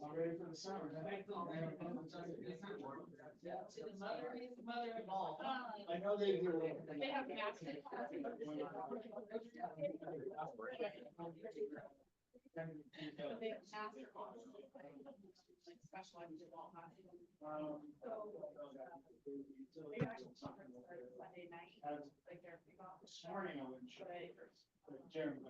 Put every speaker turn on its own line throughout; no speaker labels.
I'm ready for the summer. I know they do. This morning I went to Jeremy.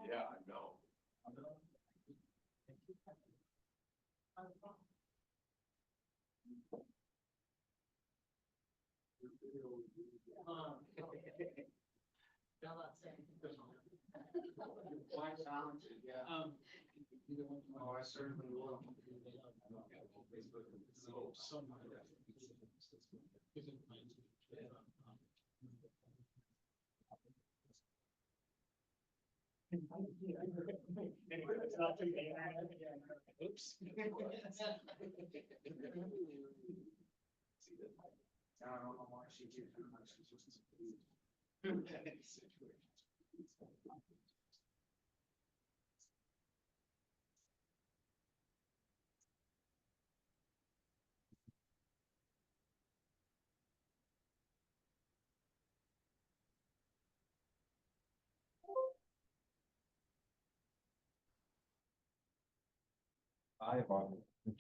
Yeah, I know.
Oh, I certainly will. Oops. I don't know why she did too much.
It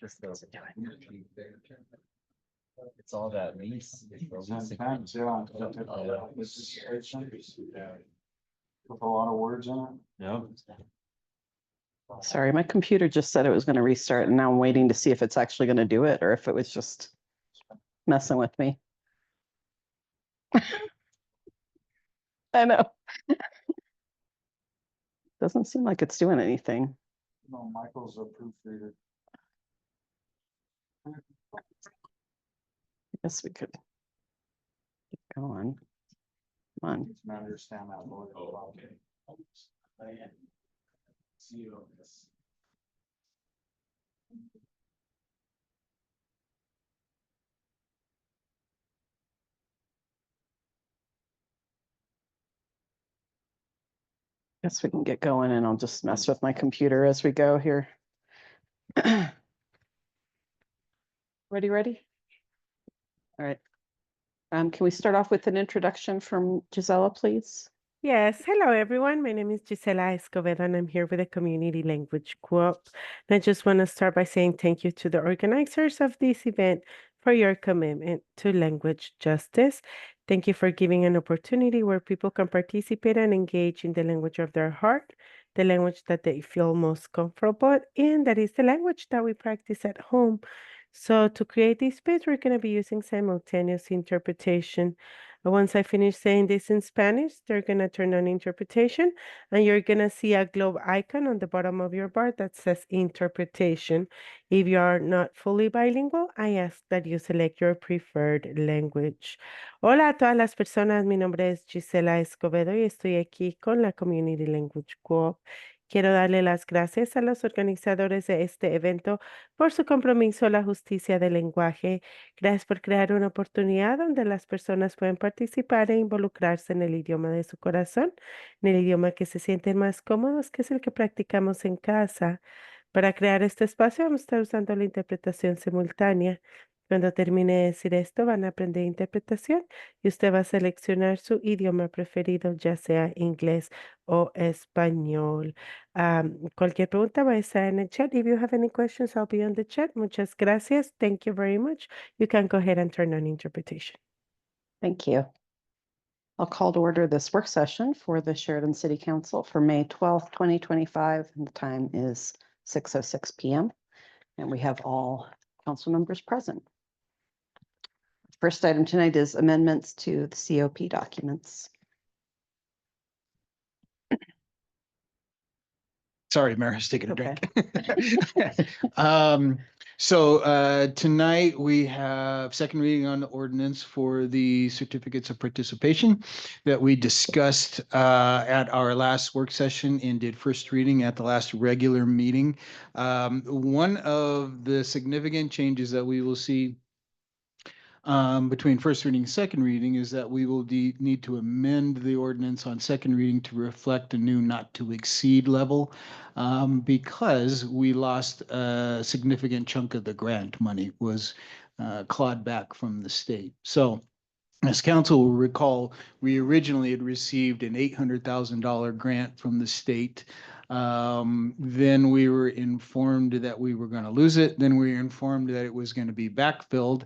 just does. It's all that lease.
Sometimes, yeah. With a lot of words in it.
Yeah.
Sorry, my computer just said it was going to restart and now I'm waiting to see if it's actually going to do it or if it was just messing with me. I know. Doesn't seem like it's doing anything.
No, Michael's a proofreader.
I guess we could get going. Come on.
You can understand that lawyer.
Oh, okay. See you on this.
Guess we can get going and I'll just mess with my computer as we go here. Ready? All right. Can we start off with an introduction from Gisela, please?
Yes, hello everyone. My name is Gisela Escobedo and I'm here with the Community Language Co-op. And I just want to start by saying thank you to the organizers of this event for your commitment to language justice. Thank you for giving an opportunity where people can participate and engage in the language of their heart, the language that they feel most comfortable, and that is the language that we practice at home. So to create this space, we're going to be using simultaneous interpretation. Once I finish saying this in Spanish, they're going to turn on interpretation and you're going to see a globe icon on the bottom of your bar that says interpretation. If you are not fully bilingual, I ask that you select your preferred language. Hola a todas las personas, mi nombre es Gisela Escobedo y estoy aquí con la Community Language Co-op. Quiero darle las gracias a los organizadores de este evento por su compromiso a la justicia del lenguaje. Gracias por crear una oportunidad donde las personas pueden participar e involucrarse en el idioma de su corazón, en el idioma que se sienten más cómodos, que es el que practicamos en casa. Para crear este espacio vamos a estar usando la interpretación simultánea. Cuando termine de decir esto, van a aprender interpretación y usted va a seleccionar su idioma preferido, ya sea inglés o español. Cualquier pregunta va a estar en el chat. If you have any questions, I'll be on the chat. Muchas gracias. Thank you very much. You can go ahead and turn on interpretation.
Thank you. I'll call to order this work session for the Sheridan City Council for May 12th, 2025, and the time is 6:06 p.m. And we have all council members present. First item tonight is amendments to the COP documents.
Sorry, Mayor, I was taking a
Okay.
drink. Tonight we have second reading on the ordinance for the certificates of participation that we discussed at our last work session and did first reading at the last regular meeting. One of the significant changes that we will see between first reading and second reading is that we will need to amend the ordinance on second reading to reflect a new not to exceed level because we lost a significant chunk of the grant money was clawed back from the state. So as council will recall, we originally had received an $800,000 grant from the state. Then we were informed that we were going to lose it. Then we were informed that it was going to be backfilled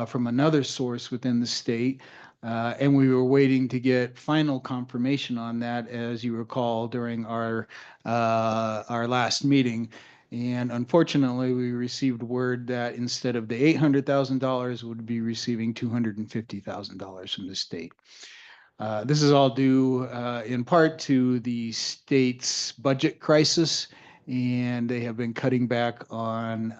from another source within the state. And we were waiting to get final confirmation on that, as you recall, during our last meeting. And unfortunately, we received word that instead of the $800,000, would be receiving $250,000 from the state. This is all due in part to the state's budget crisis, and they have been cutting back on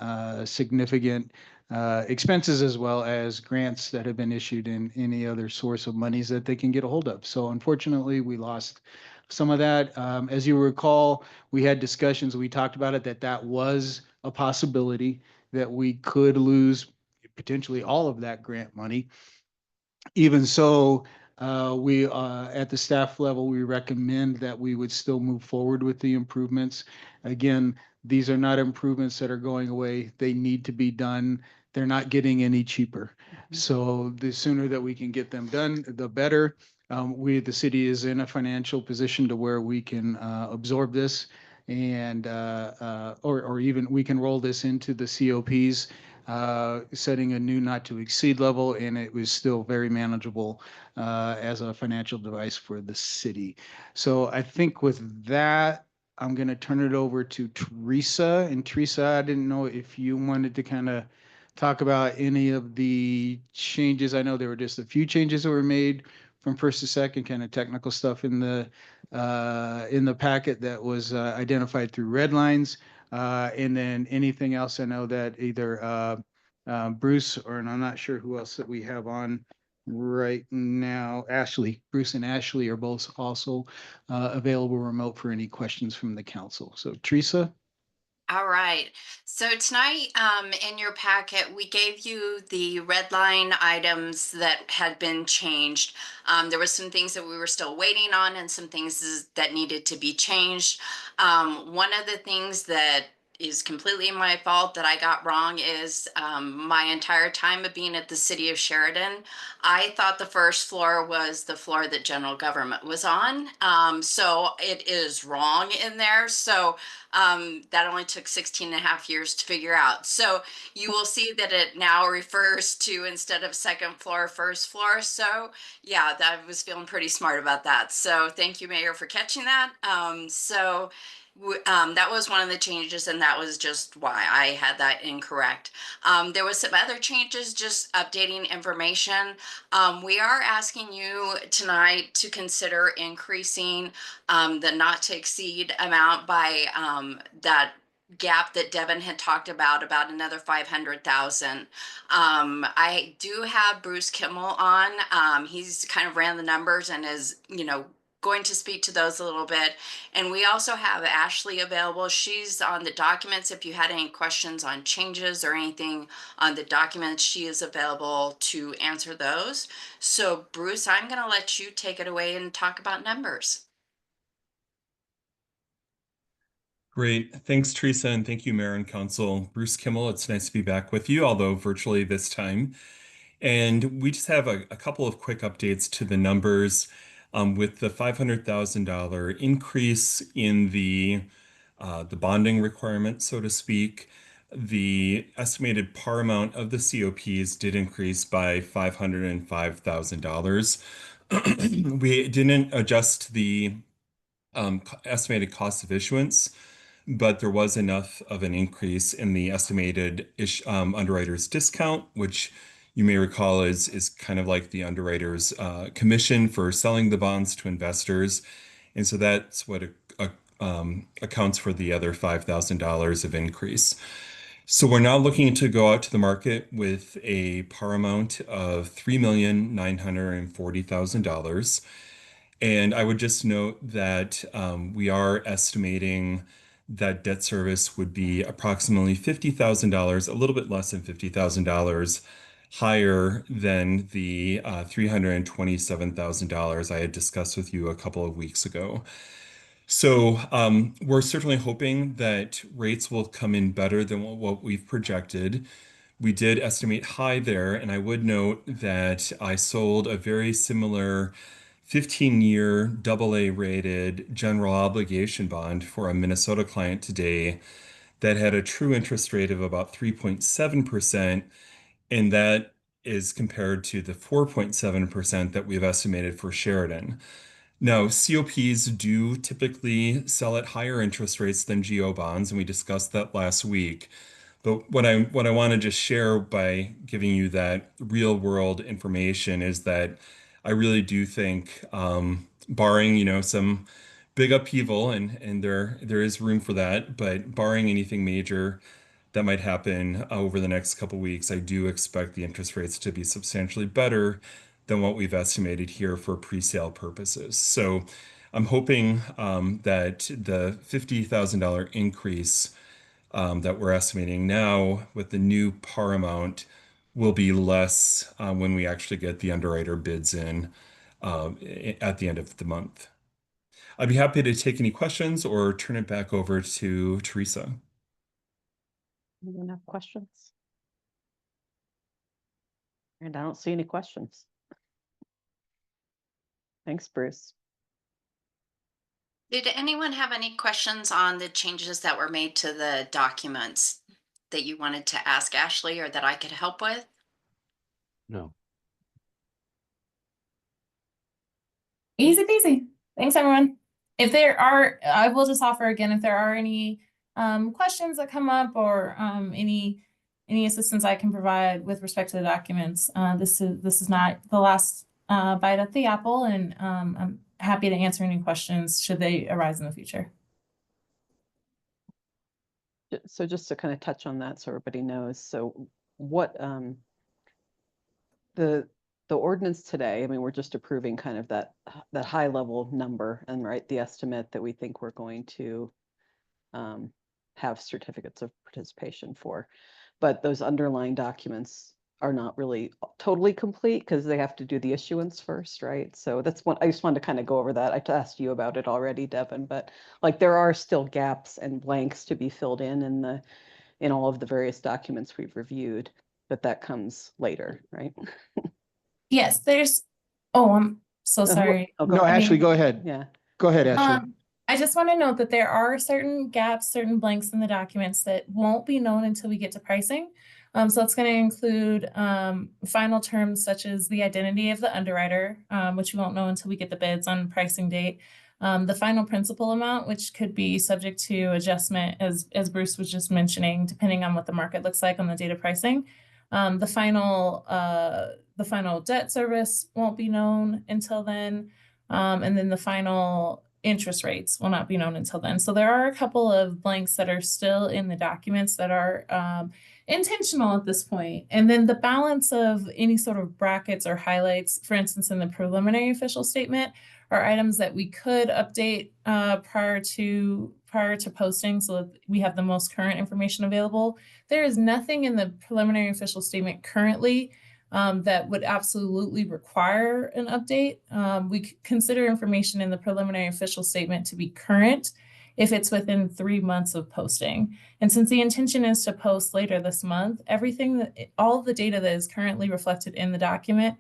significant expenses as well as grants that have been issued in any other source of monies that they can get a hold of. So unfortunately, we lost some of that. As you recall, we had discussions, we talked about it, that was a possibility that we could lose potentially all of that grant money. Even so, we at the staff level, we recommend that we would still move forward with the improvements. Again, these are not improvements that are going away. They need to be done. They're not getting any cheaper. So the sooner that we can get them done, the better. The city is in a financial position to where we can absorb this and or even we can roll this into the COPs, setting a new not to exceed level, and it was still very manageable as a financial device for the city. So I think with that, I'm going to turn it over to Teresa. And Teresa, I didn't know if you wanted to kind of talk about any of the changes. I know there were just a few changes that were made from first to second, kind of technical stuff in the packet that was identified through red lines. And then anything else, I know that either Bruce or, and I'm not sure who else that we have on right now, Ashley, Bruce and Ashley are both also available remote for any questions from the council. So Teresa.
All right. So tonight, in your packet, we gave you the red line items that had been changed. There were some things that we were still waiting on and some things that needed to be changed. One of the things that is completely my fault that I got wrong is my entire time of being at the city of Sheridan, I thought the first floor was the floor that general government was on. So it is wrong in there. So that only took 16 and a half years to figure out. So you will see that it now refers to, instead of second floor, first floor. So yeah, I was feeling pretty smart about that. So thank you, Mayor, for catching that. That was one of the changes, and that was just why I had that incorrect. There was some other changes, just updating information. We are asking you tonight to consider increasing the not to exceed amount by that gap that Devin had talked about another 500,000. I do have Bruce Kimmel on. He's kind of ran the numbers and is, going to speak to those a little bit. And we also have Ashley available. She's on the documents. If you had any questions on changes or anything on the documents, she is available to answer those. So Bruce, I'm going to let you take it away and talk about numbers.
Great. Thanks, Teresa, and thank you, Mayor and Council. Bruce Kimmel, it's nice to be back with you, although virtually this time. And we just have a couple of quick updates to the numbers. With the $500,000 increase in the bonding requirement, so to speak, the estimated par amount of the COPs did increase by $505,000. We didn't adjust the estimated cost of issuance, but there was enough of an increase in the estimated underwriter's discount, which you may recall is kind of like the underwriter's commission for selling the bonds to investors. And so that's what accounts for the other $5,000 of increase. So we're now looking to go out to the market with a par amount of $3,940,000. And I would just note that we are estimating that debt service would be approximately $50,000, a little bit less than $50,000 higher than the $327,000 I had discussed with you a couple of weeks ago. So we're certainly hoping that rates will come in better than what we've projected. We did estimate high there, and I would note that I sold a very similar 15-year AA rated general obligation bond for a Minnesota client today that had a true interest rate of about 3.7%, and that is compared to the 4.7% that we've estimated for Sheridan. Now, COPs do typically sell at higher interest rates than GO bonds, and we discussed that last week. But what I want to just share by giving you that real world information is that I really do think, barring some big upheaval, and there is room for that, but barring anything major that might happen over the next couple weeks, I do expect the interest rates to be substantially better than what we've estimated here for pre-sale purposes. So I'm hoping that the $50,000 increase that we're estimating now with the new par amount will be less when we actually get the underwriter bids in at the end of the month. I'd be happy to take any questions or turn it back over to Teresa.
Anyone have questions? And I don't see any questions. Thanks, Bruce.
Did anyone have any questions on the changes that were made to the documents that you wanted to ask Ashley or that I could help with?
No.
Easy peasy. Thanks, everyone. If there are, I will just offer again, if there are any questions that come up or any assistance I can provide with respect to the documents, this is not the last bite at the apple, and I'm happy to answer any questions should they arise in the future.
So just to kind of touch on that so everybody knows, so what the ordinance today, I mean, we're just approving kind of that high level number and right, the estimate that we think we're going to have certificates of participation for. But those underlying documents are not really totally complete because they have to do the issuance first, right? So that's what I just wanted to kind of go over that. I asked you about it already, Devin, but like there are still gaps and blanks to be filled in all of the various documents we've reviewed, but that comes later, right?
Yes, there's, I'm so sorry.
No, Ashley, go ahead.
Yeah.
Go ahead, Ashley.
I just want to note that there are certain gaps, certain blanks in the documents that won't be known until we get to pricing. So it's going to include final terms such as the identity of the underwriter, which we won't know until we get the bids on pricing date. The final principal amount, which could be subject to adjustment, as Bruce was just mentioning, depending on what the market looks like on the data pricing. The final debt service won't be known until then, and then the final interest rates will not be known until then. So there are a couple of blanks that are still in the documents that are intentional at this point. And then the balance of any sort of brackets or highlights, for instance, in the preliminary official statement, are items that we could update prior to posting so that we have the most current information available. There is nothing in the preliminary official statement currently that would absolutely require an update. We consider information in the preliminary official statement to be current if it's within 3 months of posting. And since the intention is to post later this month, all of the data that is currently reflected in the document,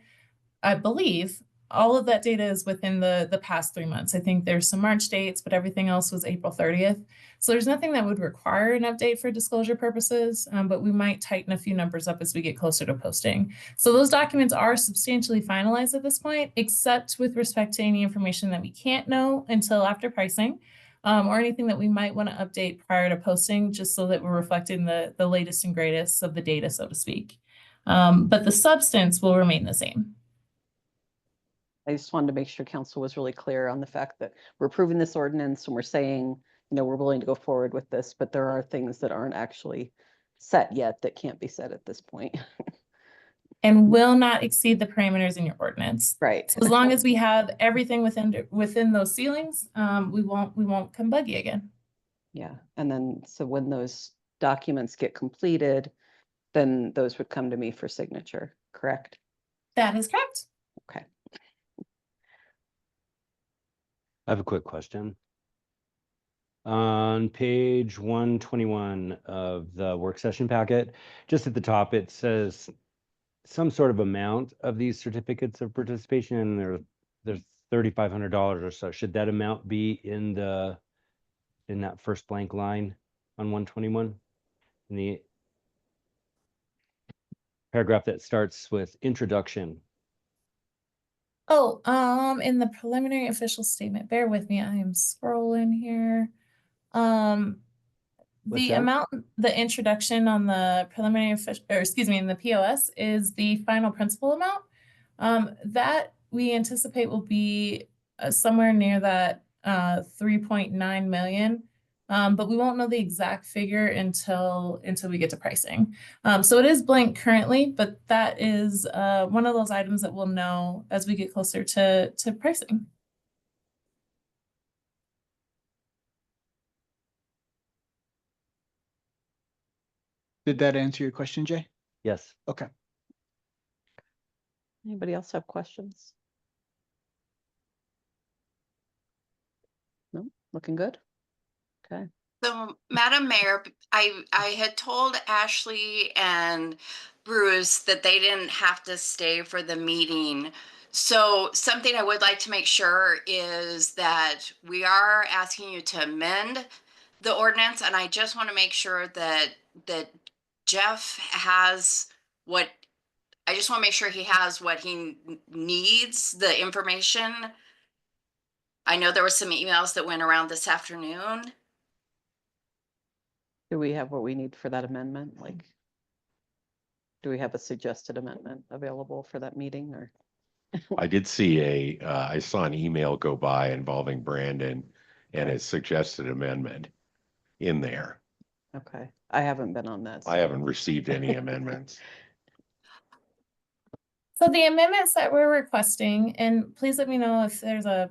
I believe, all of that data is within the past 3 months. I think there's some March dates, but everything else was April 30th. So there's nothing that would require an update for disclosure purposes, but we might tighten a few numbers up as we get closer to posting. So those documents are substantially finalized at this point, except with respect to any information that we can't know until after pricing, or anything that we might want to update prior to posting, just so that we're reflecting the latest and greatest of the data, so to speak. But the substance will remain the same.
I just wanted to make sure council was really clear on the fact that we're approving this ordinance and we're saying, we're willing to go forward with this, but there are things that aren't actually set yet that can't be set at this point.
And will not exceed the parameters in your ordinance.
Right.
So as long as we have everything within those ceilings, we won't come buggy again.
Yeah. And then, so when those documents get completed, then those would come to me for signature, correct?
That is correct.
Okay.
I have a quick question. On page 121 of the work session packet, just at the top, it says some sort of amount of these certificates of participation, and there's $3,500 or so. Should that amount be in that first blank line on 121? In the paragraph that starts with introduction.
Oh, in the preliminary official statement, bear with me, I am scrolling here. The amount, the introduction on the preliminary official, or excuse me, in the POS is the final principal amount. That we anticipate will be somewhere near that 3.9 million. But we won't know the exact figure until we get to pricing. So it is blank currently, but that is one of those items that we'll know as we get closer to pricing.
Did that answer your question, Jay?
Yes.
Okay.
Anybody else have questions? No, looking good. Okay.
So, Madam Mayor, I had told Ashley and Bruce that they didn't have to stay for the meeting. So something I would like to make sure is that we are asking you to amend the ordinance, and I just want to make sure that Jeff has what, I just want to make sure he has what he needs, the information. I know there were some emails that went around this afternoon.
Do we have what we need for that amendment? Like, do we have a suggested amendment available for that meeting, or?
I did see I saw an email go by involving Brandon and a suggested amendment in there.
Okay, I haven't been on that.
I haven't received any amendments.
So the amendments that we're requesting, and please let me know if there's a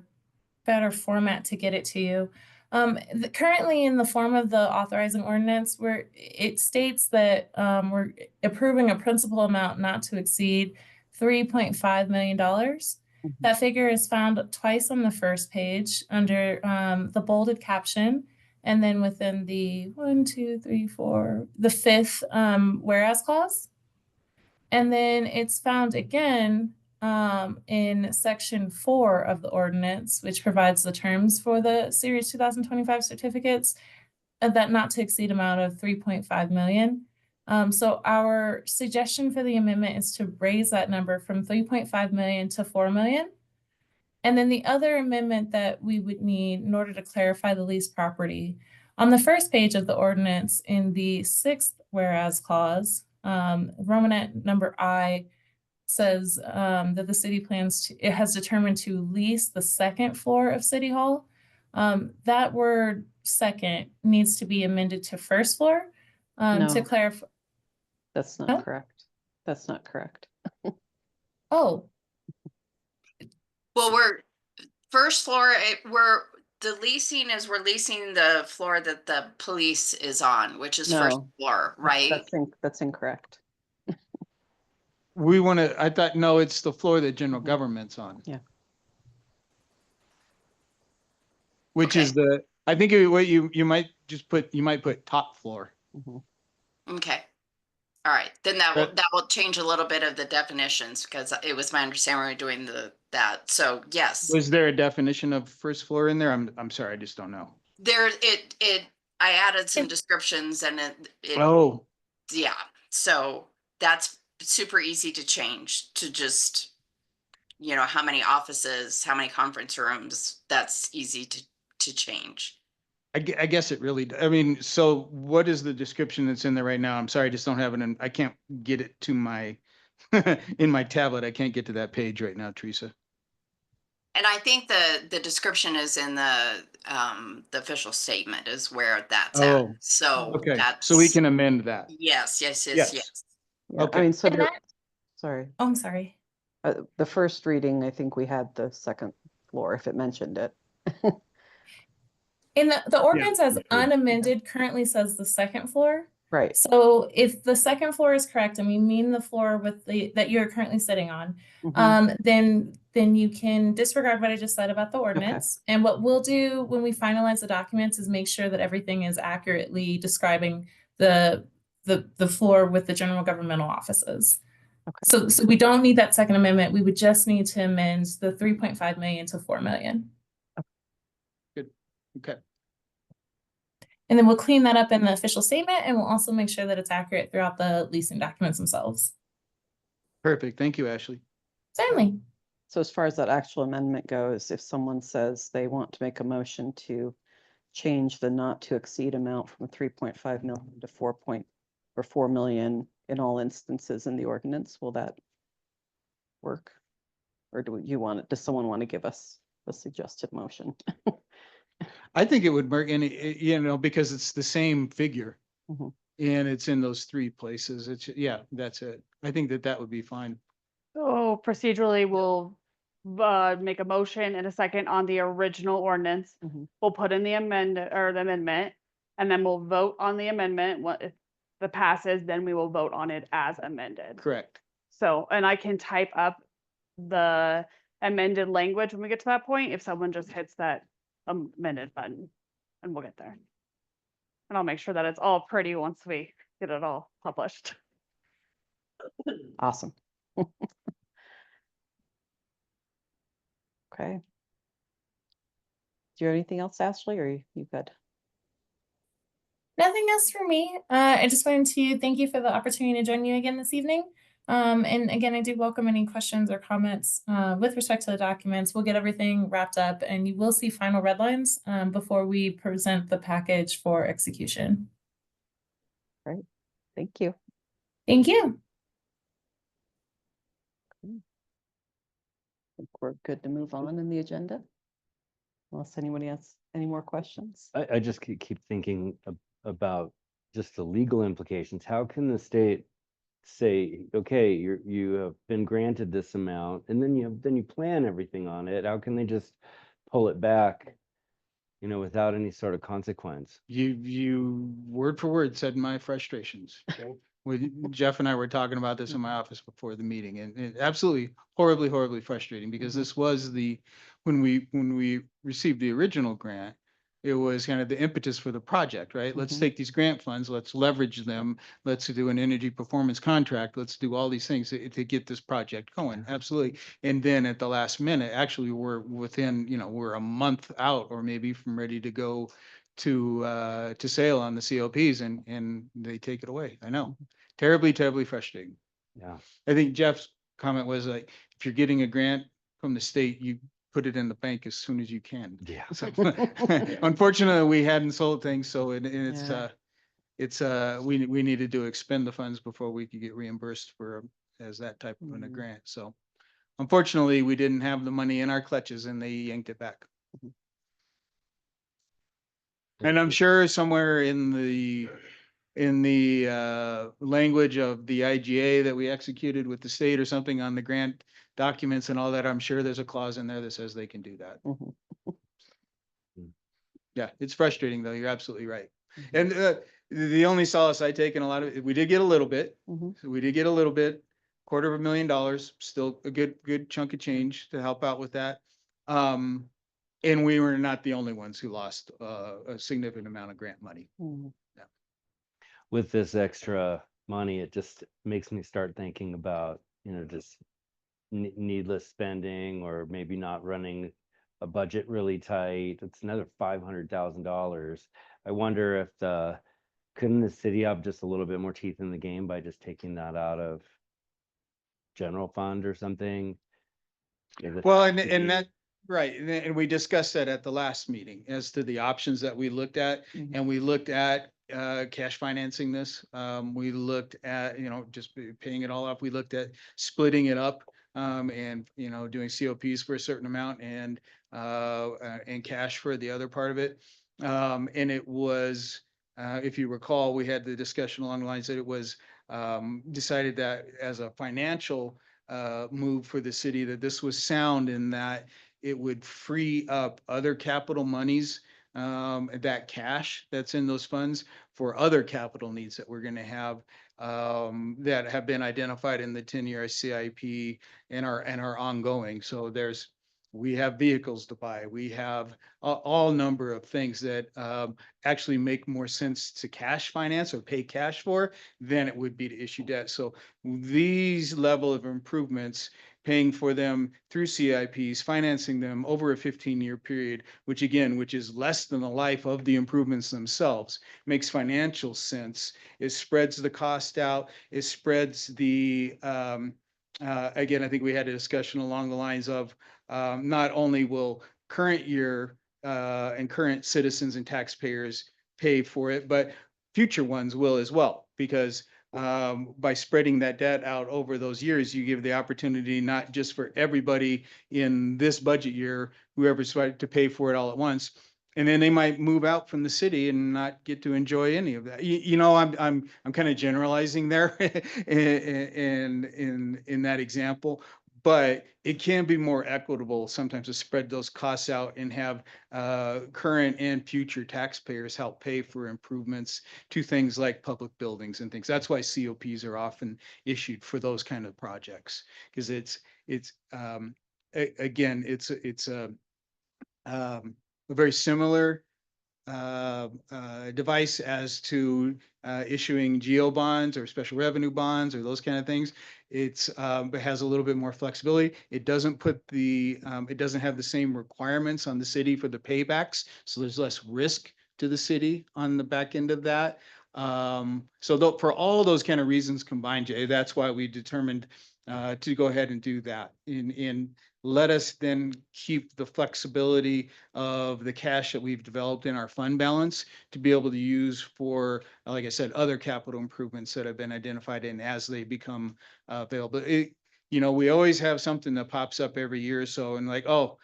better format to get it to you. Currently in the form of the authorizing ordinance, where it states that we're approving a principal amount not to exceed $3.5 million. That figure is found twice on the first page under the bolded caption, and then within the the fifth whereas clause. And then it's found again in section 4 of the ordinance, which provides the terms for the series 2025 certificates, that not to exceed amount of 3.5 million. So our suggestion for the amendment is to raise that number from 3.5 million to 4 million. And then the other amendment that we would need in order to clarify the lease property, on the first page of the ordinance in the 6th whereas clause, Romanet number I says that the city plans to, it has determined to lease the second floor of City Hall. That word second needs to be amended to first floor
No.
to clarify.
That's not
No?
correct. That's not correct.
Oh,
Well, we're first floor, the leasing is we're leasing the floor that the police is on, which is first
No.
floor, right?
That's incorrect.
We want to, I thought, no, it's the floor that general government's on.
Yeah.
Which is I think what you might just put, you might put top floor.
Mhm.
Okay. All right, then that will change a little bit of the definitions, because it was my understanding we were doing the that. So yes,
Was there a definition of first floor in there? I'm sorry, I just don't know.
I added some descriptions and it
Oh,
yeah, so that's super easy to change to just, how many offices, how many conference rooms, that's easy to change.
I guess it really, I mean, so what is the description that's in there right now? I'm sorry, I just don't have it and I can't get it to my, in my tablet. I can't get to that page right now, Teresa.
And I think the description is in the official statement is where that's at.
Oh,
So
Okay,
that's.
so we can amend that.
Yes.
Yes.
Yes.
Yeah, I
Okay.
mean, so
And
the,
that,
sorry,
oh, I'm sorry.
the first reading, I think we had the second floor if it mentioned it.
In the ordinance as unamended currently says the second floor.
Right.
So if the second floor is correct, and we mean the floor with that you're currently sitting on,
Mhm.
then you can disregard what I just said about the ordinance. And what we'll do when we finalize the documents is make sure that everything is accurately describing the floor with the general governmental offices.
Okay.
So we don't need that second amendment. We would just need to amend the 3.5 million to 4 million.
Good. Okay.
And then we'll clean that up in the official statement, and we'll also make sure that it's accurate throughout the leasing documents themselves.
Perfect. Thank you, Ashley.
Certainly.
So as far as that actual amendment goes, if someone says they want to make a motion to change the not to exceed amount from 3.5 million to 4 million in all instances in the ordinance, will that work? Or does someone want to give us a suggested motion?
I think it would work because it's the same figure.
Mhm.
And it's in those three places. Yeah, that's it. I think that would be fine.
So procedurally, we'll make a motion in a second on the original ordinance.
Mhm.
We'll put in the amendment, and then we'll vote on the amendment. If the passes, then we will vote on it as amended.
Correct.
So, and I can type up the amended language when we get to that point, if someone just hits that amended button, and we'll get there. And I'll make sure that it's all pretty once we get it all published.
Awesome. Okay. Do you have anything else, Ashley, or you good?
Nothing else for me. I just wanted to thank you for the opportunity to join you again this evening. And again, I do welcome any questions or comments with respect to the documents. We'll get everything wrapped up, and you will see final red lines before we present the package for execution.
Great. Thank you.
Thank you.
I think we're good to move on in the agenda. Unless anybody has any more questions.
I just keep thinking about just the legal implications. How can the state say, okay, you have been granted this amount, and then you plan everything on it? How can they just pull it back, without any sort of consequence?
You word for word said my frustrations. Jeff and I were talking about this in my office before the meeting, and it absolutely horribly frustrating, because this was when we received the original grant, it was kind of the impetus for the project, right? Let's take these grant funds, let's leverage them, let's do an energy performance contract, let's do all these things to get this project going. Absolutely. And then at the last minute, actually we're within, we're a month out or maybe from ready to go to sale on the COPs, and they take it away. I know. Terribly frustrating.
Yeah.
I think Jeff's comment was like, if you're getting a grant from the state, you put it in the bank as soon as you can.
Yeah.
So, unfortunately, we hadn't sold things, so we needed to expend the funds before we could get reimbursed as that type of a grant. So unfortunately, we didn't have the money in our clutches, and they yanked it back. And I'm sure somewhere in the language of the IGA that we executed with the state or something on the grant documents and all that, I'm sure there's a clause in there that says they can do that. Yeah, it's frustrating though. You're absolutely right. And the only solace I take in a lot of it, we did get a little bit. So we did get a little bit, $250,000, still a good chunk of change to help out with that. And we were not the only ones who lost a significant amount of grant money.
With this extra money, it just makes me start thinking about, just needless spending, or maybe not running a budget really tight. It's another $500,000. I wonder if couldn't the city have just a little bit more teeth in the game by just taking that out of general fund or something?
Well, and that, right, and we discussed that at the last meeting as to the options that we looked at. And we looked at cash financing this. We looked at, just paying it all up. We looked at splitting it up and, doing COPs for a certain amount and cash for the other part of it. And it was, if you recall, we had the discussion along the lines that it was decided that as a financial move for the city, that this was sound in that it would free up other capital monies, that cash that's in those funds for other capital needs that we're going to have that have been identified in the 10-year CIP and are ongoing. So we have vehicles to buy. We have all number of things that actually make more sense to cash finance or pay cash for than it would be to issue debt. So these level of improvements, paying for them through CIPs, financing them over a 15-year period, which is less than the life of the improvements themselves, makes financial sense. It spreads the cost out. It spreads the, again, I think we had a discussion along the lines of not only will current year and current citizens and taxpayers pay for it, but future ones will as well, because by spreading that debt out over those years, you give the opportunity not just for everybody in this budget year, whoever's trying to pay for it all at once, and then they might move out from the city and not get to enjoy any of that. I'm kind of generalizing there in that example, but it can be more equitable sometimes to spread those costs out and have current and future taxpayers help pay for improvements to things like public buildings and things. That's why COPs are often issued for those kind of projects, because it's a very similar device as to issuing GO bonds or special revenue bonds or those kind of things. It has a little bit more flexibility. It doesn't it doesn't have the same requirements on the city for the paybacks, so there's less risk to the city on the back end of that. So for all those kind of reasons combined, Jay, that's why we determined to go ahead and do that. And let us then keep the flexibility of the cash that we've developed in our fund balance to be able to use for, like I said, other capital improvements that have been identified and as they become available. We always have something that pops up every year or so and like, oh,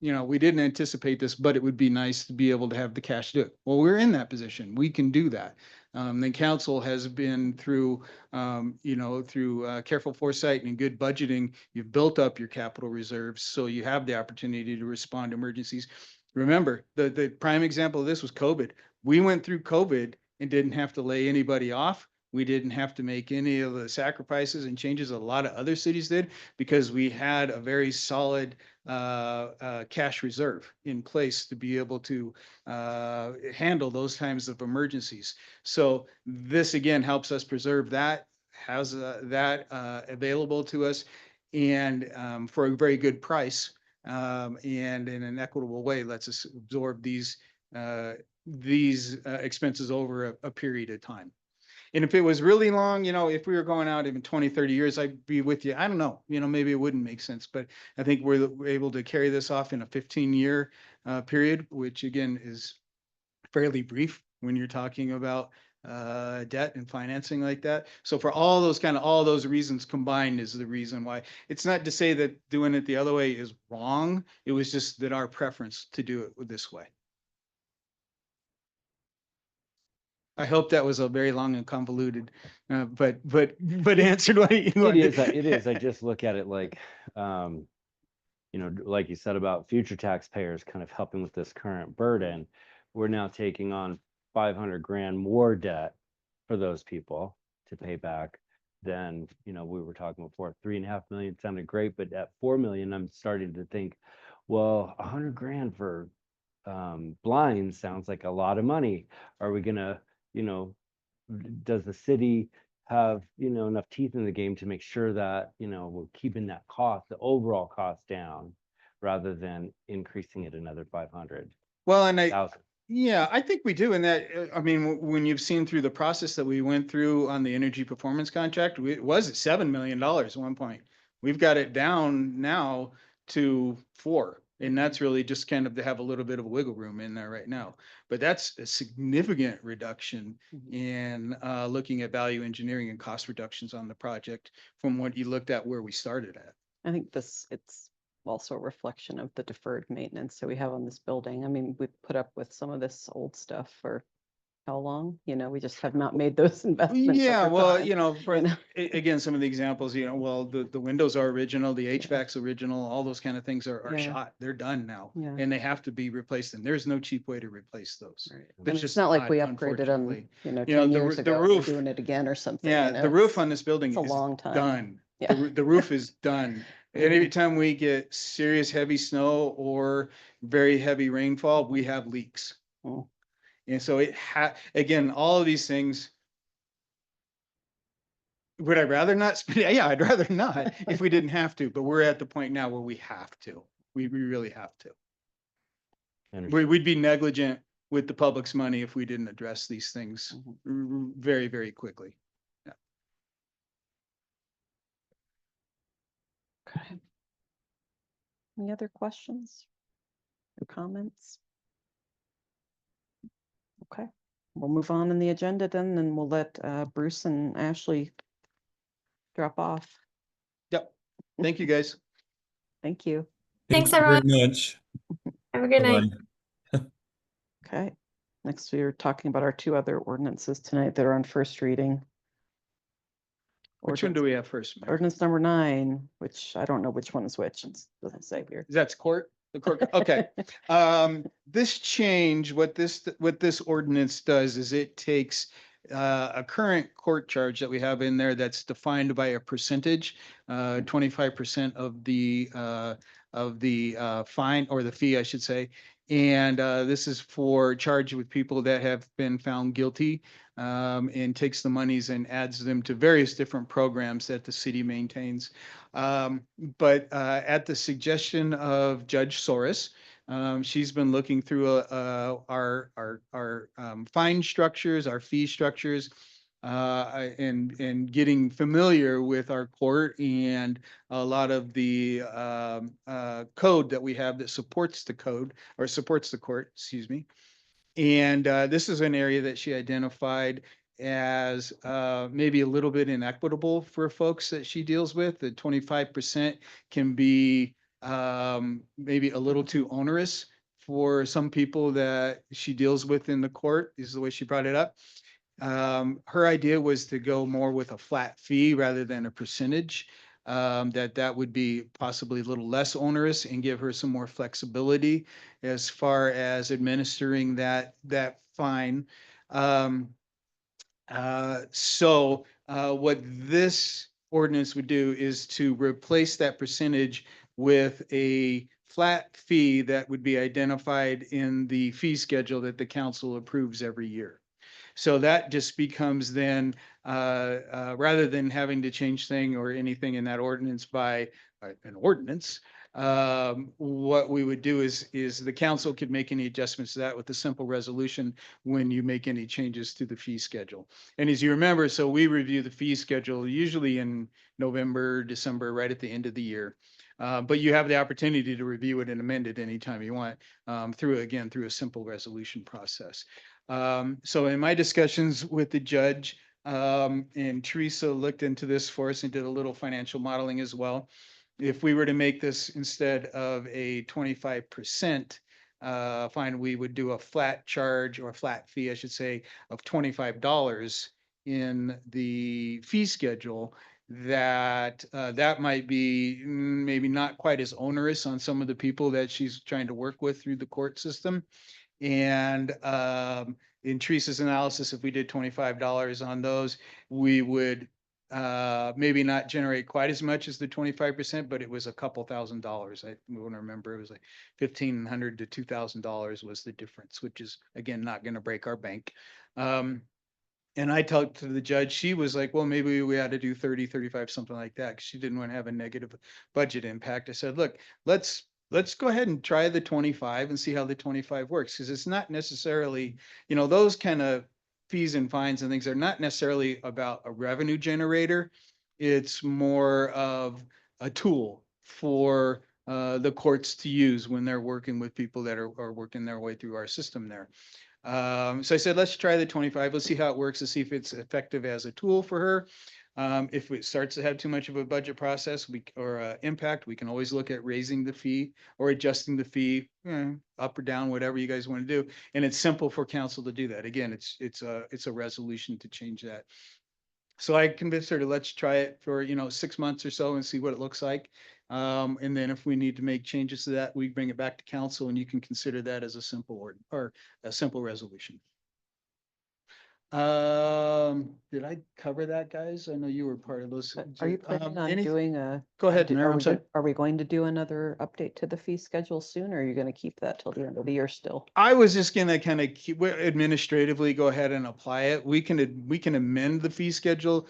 we didn't anticipate this, but it would be nice to be able to have the cash to do it. Well, we're in that position. We can do that. The council has been through, through careful foresight and good budgeting. You've built up your capital reserves, so you have the opportunity to respond to emergencies. Remember, the prime example of this was COVID. We went through COVID and didn't have to lay anybody off. We didn't have to make any of the sacrifices and changes a lot of other cities did, because we had a very solid cash reserve in place to be able to handle those times of emergencies. So this again helps us preserve that, has that available to us, and for a very good price, and in an equitable way, lets us absorb these expenses over a period of time. And if it was really long, if we were going out even 20, 30 years, I'd be with you. I don't know, maybe it wouldn't make sense, but I think we're able to carry this off in a 15-year period, which again is fairly brief when you're talking about debt and financing like that. So for all those reasons combined is the reason why. It's not to say that doing it the other way is wrong. It was just that our preference to do it this way. I hope that was a very long and convoluted, but answered what you wanted.
It is. I just look at it like, like you said about future taxpayers kind of helping with this current burden. We're now taking on 500 grand more debt for those people to pay back than, we were talking before. 3.5 million sounded great, but at 4 million, I'm starting to think, well, 100 grand for blinds sounds like a lot of money. Are we gonna, does the city have, enough teeth in the game to make sure that, we're keeping that cost, the overall cost down, rather than increasing it another 500,000.
Well, yeah, I think we do. And that, I mean, when you've seen through the process that we went through on the energy performance contract, it was at $7 million at one point. We've got it down now to 4. And that's really just kind of to have a little bit of wiggle room in there right now. But that's a significant reduction in looking at value engineering and cost reductions on the project from what you looked at where we started at.
I think it's also a reflection of the deferred maintenance that we have on this building. I mean, we've put up with some of this old stuff for how long? We just have not made those investments.
Yeah,
over
well,
time,
again, some of the examples, well, the windows are original, the HVAC's original, all those kind of things are
Yeah.
shot. They're done now.
Yeah.
And they have to be replaced, and there's no cheap way to replace those.
Right.
That's
And
just
it's not like
not,
we upgraded them,
unfortunately.
10
the
years
the
ago. We're
roof-
doing it again or something.
Yeah, the roof on this building
it's a
is
long time.
done.
Yeah.
The roof is done. And every time we get serious heavy snow or very heavy rainfall, we have leaks.
Mm.
And so again, all of these things. Would I rather not spend? Yeah, I'd rather not if we didn't have to, but we're at the point now where we have to. We really have to. We'd be negligent with the public's money if we didn't address these things very, very quickly.
Okay. Any other questions or comments? Okay, we'll move on in the agenda then, and we'll let Bruce and Ashley drop off.
Yep. Thank you, guys.
Thank you.
Thanks,
Thank you
everyone.
very much.
Have a good night.
Bye-bye.
Okay, next we are talking about our 2 other ordinances tonight that are on first reading.
Which one do we have first? Mayor?
Ordinance number 9, which I don't know which one is which. It doesn't say here.
That's court. The court. Okay. This change, what this ordinance does is it takes a current court charge that we have in there that's defined by a percentage, 25% of the fine or the fee, I should say. And this is for charged with people that have been found guilty, and takes the monies and adds them to various different programs that the city maintains. But at the suggestion of Judge Soros, she's been looking through our fine structures, our fee structures, and getting familiar with our court and a lot of the code that we have that supports the court, excuse me. And this is an area that she identified as maybe a little bit inequitable for folks that she deals with. The 25% can be maybe a little too onerous for some people that she deals with in the court, is the way she brought it up. Her idea was to go more with a flat fee rather than a percentage. That would be possibly a little less onerous and give her some more flexibility as far as administering that fine. So what this ordinance would do is to replace that percentage with a flat fee that would be identified in the fee schedule that the council approves every year. So that just becomes then, rather than having to change thing or anything in that ordinance by an ordinance, what we would do is the council could make any adjustments to that with a simple resolution when you make any changes to the fee schedule. And as you remember, so we review the fee schedule usually in November, December, right at the end of the year. But you have the opportunity to review it and amend it anytime you want, through a simple resolution process. So in my discussions with the judge, and Teresa looked into this for us and did a little financial modeling as well. If we were to make this instead of a 25% fine, we would do a flat charge or a flat fee, I should say, of $25 in the fee schedule. That might be maybe not quite as onerous on some of the people that she's trying to work with through the court system. And in Teresa's analysis, if we did $25 on those, we would maybe not generate quite as much as the 25%, but it was a couple $1,000s. I want to remember it was like $1,500 to $2,000 was the difference, which is again not going to break our bank. And I talked to the judge, she was like, well, maybe we ought to do 30, 35, something like that, 'cause she didn't want to have a negative budget impact. I said, look, let's go ahead and try the 25 and see how the 25 works, because it's not necessarily, you know, those kind of fees and fines and things are not necessarily about a revenue generator. It's more of a tool for the courts to use when they're working with people that are working their way through our system there. So I said, let's try the 25. Let's see how it works. Let's see if it's effective as a tool for her. If it starts to have too much of a budget process or impact, we can always look at raising the fee or adjusting the fee up or down, whatever you guys want to do. And it's simple for council to do that. Again, it's a resolution to change that. So I convinced her to let's try it for, you know, 6 months or so and see what it looks like. And then if we need to make changes to that, we bring it back to council and you can consider that as a simple or a simple resolution. Did I cover that, guys? I know you were part of those.
Are you planning on doing a?
Go ahead,
do-
Mayor,
Are
I'm
we
sorry.
go- are we going to do another update to the fee schedule soon, or are you going to keep that till the end of the year still?
I was just gonna kind of administratively go ahead and apply it. We can amend the fee schedule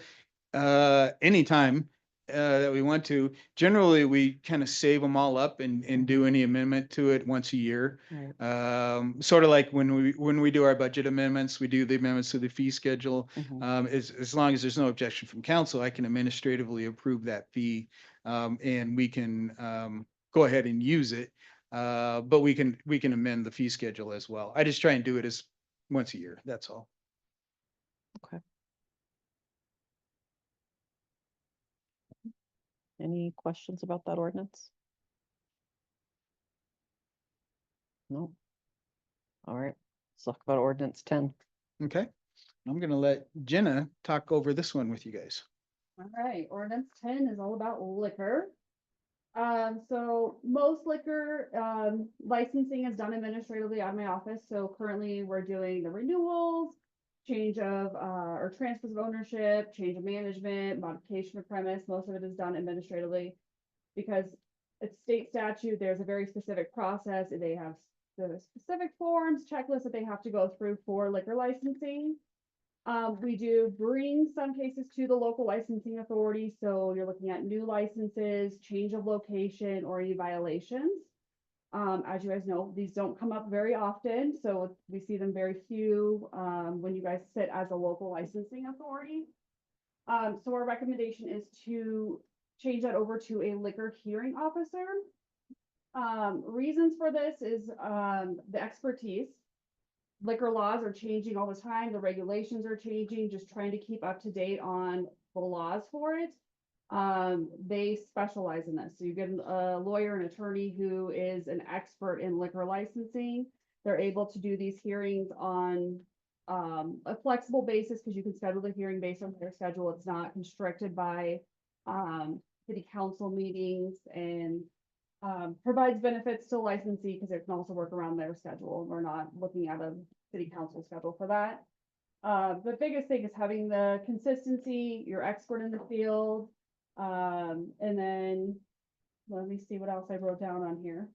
anytime that we want to. Generally, we kind of save them all up and do any amendment to it once a year.
Right.
Sort of like when we do our budget amendments, we do the amendments to the fee schedule.
Mhm.
As long as there's no objection from council, I can administratively approve that fee. And we can go ahead and use it. But we can amend the fee schedule as well. I just try and do it as once a year. That's all.
Okay. Any questions about that ordinance? No. All right, let's talk about ordinance 10.
Okay. I'm gonna let Jenna talk over this one with you guys.
All right, ordinance 10 is all about liquor. So most liquor, licensing is done administratively out of my office. So currently we're doing the renewals, change of, or transfers of ownership, change of management, modification of premise. Most of it is done administratively because it's state statute. There's a very specific process. They have the specific forms, checklists that they have to go through for liquor licensing. We do bring some cases to the local licensing authority, so you're looking at new licenses, change of location, or any violations. As you guys know, these don't come up very often, so we see them very few, when you guys sit as a local licensing authority. So our recommendation is to change that over to a liquor hearing officer. Reasons for this is, the expertise. Liquor laws are changing all the time. The regulations are changing, just trying to keep up to date on the laws for it. They specialize in this. So you get a lawyer, an attorney who is an expert in liquor licensing. They're able to do these hearings on a flexible basis because you can schedule the hearing based on their schedule. It's not constricted by city council meetings and provides benefits to licensee because it can also work around their schedule. We're not looking at a city council schedule for that. The biggest thing is having the consistency, you're expert in the field. And then let me see what else I wrote down on here.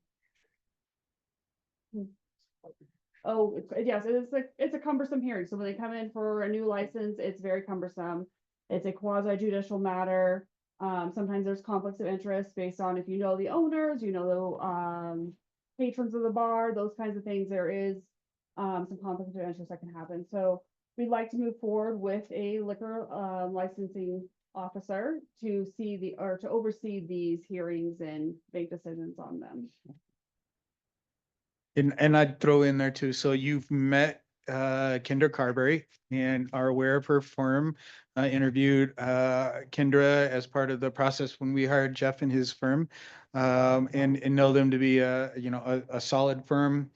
Oh, yes, it's a cumbersome hearing. So when they come in for a new license, it's very cumbersome. It's a quasi judicial matter. Sometimes there's conflicts of interest based on if you know the owners, you know, the patrons of the bar, those kinds of things. There is some conflicts of interest that can happen. So we'd like to move forward with a liquor licensing officer to to oversee these hearings and make decisions on them.
And I'd throw in there too. So you've met Kendra Carberry and are aware of her firm. Interviewed Kendra as part of the process when we hired Jeff and his firm, and know them to be a solid firm,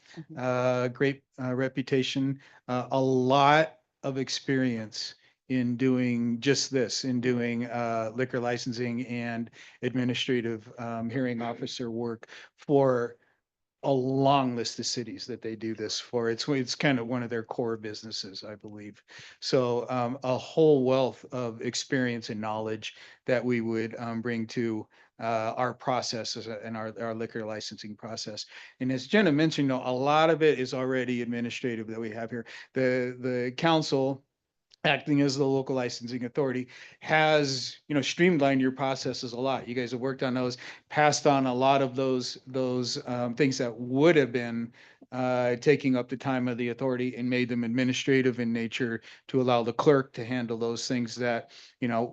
great reputation, a lot of experience in doing just this, in doing liquor licensing and administrative hearing officer work for a long list of cities that they do this for. It's kind of one of their core businesses, I believe. So a whole wealth of experience and knowledge that we would bring to our processes and our liquor licensing process. And as Jenna mentioned, a lot of it is already administrative that we have here. The council acting as the local licensing authority, has, streamlined your processes a lot. You guys have worked on those, passed on a lot of those things that would have been taking up the time of the authority, and made them administrative in nature to allow the clerk to handle those things that,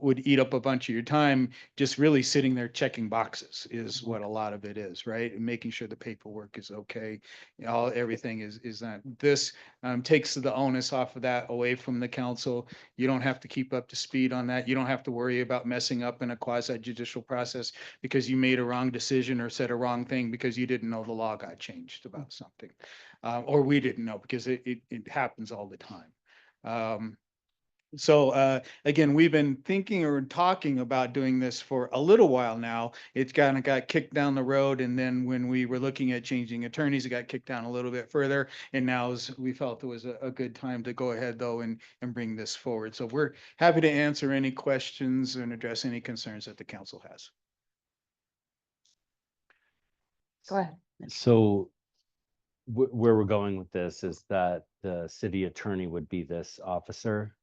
would eat up a bunch of your time, just really sitting there checking boxes is what a lot of it is, right? And making sure the paperwork is okay. Everything is not. This takes the onus off of that away from the council. You don't have to keep up to speed on that. You don't have to worry about messing up in a quasi judicial process because you made a wrong decision or said a wrong thing because you didn't know the law got changed about something. Or we didn't know, because it happens all the time. So again, we've been thinking or talking about doing this for a little while now. It kind of got kicked down the road, and then when we were looking at changing attorneys, it got kicked down a little bit further. And now we felt it was a good time to go ahead though and bring this forward. So we're happy to answer any questions and address any concerns that the council has.
Go ahead.
So where we're going with this is that the city attorney would be this officer?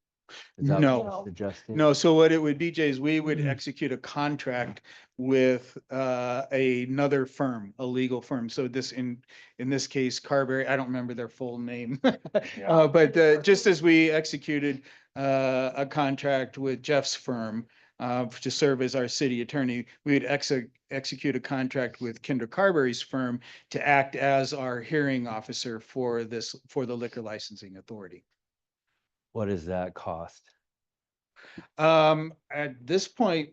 Is that what
No.
you're suggesting?
No, so what it would be, Jay, is we would
Mhm.
execute a contract with another firm, a legal firm. So this in this case, Carberry, I don't remember their full name. But just as we executed a contract with Jeff's firm to serve as our city attorney, we would execute a contract with Kinder Carberry's firm to act as our hearing officer for the liquor licensing authority.
What does that cost?
At this point,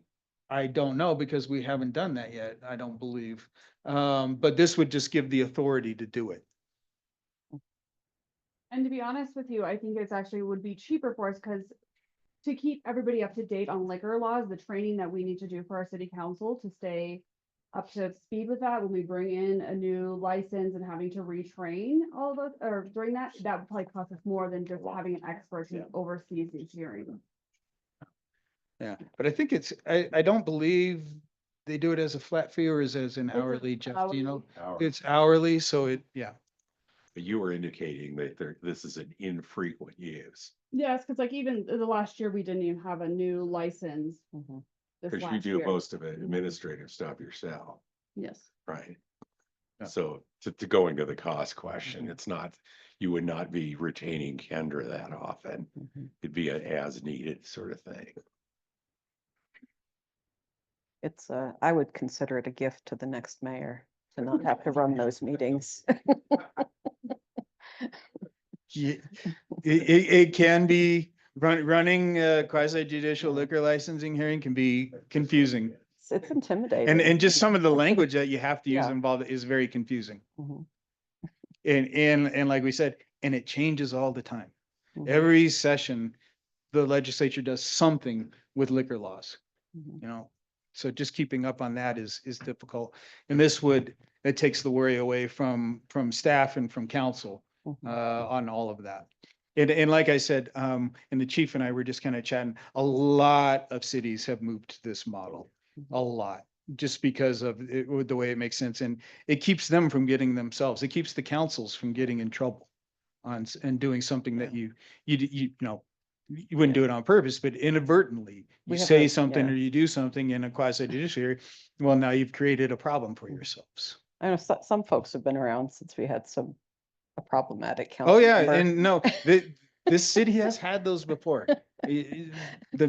I don't know, because we haven't done that yet, I don't believe. But this would just give the authority to do it.
And to be honest with you, I think it's actually would be cheaper for us, because to keep everybody up to date on liquor laws, the training that we need to do for our city council to stay up to speed with that, when we bring in a new license and having to retrain all those, or during that would probably cost us more than just having an expert who oversees these hearings.
Yeah, but I think I don't believe they do it as a flat fee, or as an
It's
hourly, Jeff, do you know?
Hourly.
It's hourly, so yeah.
But you were indicating that this is an infrequent use,
Yes, because like even the last year, we didn't even have a new license.
Mhm.
This
because you
last
do
year.
most of it administrative stuff yourself,
Yes.
right?
Yeah.
So to go into the cost question, it's not, you would not be retaining Kendra that often.
Mhm.
It'd be an as needed sort of thing.
It's I would consider it a gift to the next mayor to not have to run those meetings.
Yeah, it can be running quasi judicial liquor licensing hearing can be confusing.
It's intimidating.
And just some of the language that you have to use
Yeah.
involved is very confusing.
Mhm.
And like we said, and it changes all the time.
Mhm.
Every session, the legislature does something with liquor laws,
Mhm.
So just keeping up on that is difficult. And it takes the worry away from staff and from council
Mhm.
on all of that. And like I said, and the chief and I were just kind of chatting, a lot of cities have moved to this model, a lot, just because of the way it makes sense. And it keeps them from getting themselves, it keeps the councils from getting in trouble and doing something that you wouldn't do it on purpose, but inadvertently,
We
you
have
say
a-
something
yeah.
or you do something in a quasi judiciary, well, now you've created a problem for yourselves.
I know some folks have been around since we had a problematic
Oh,
council
yeah,
member.
and no, this city has had those before. The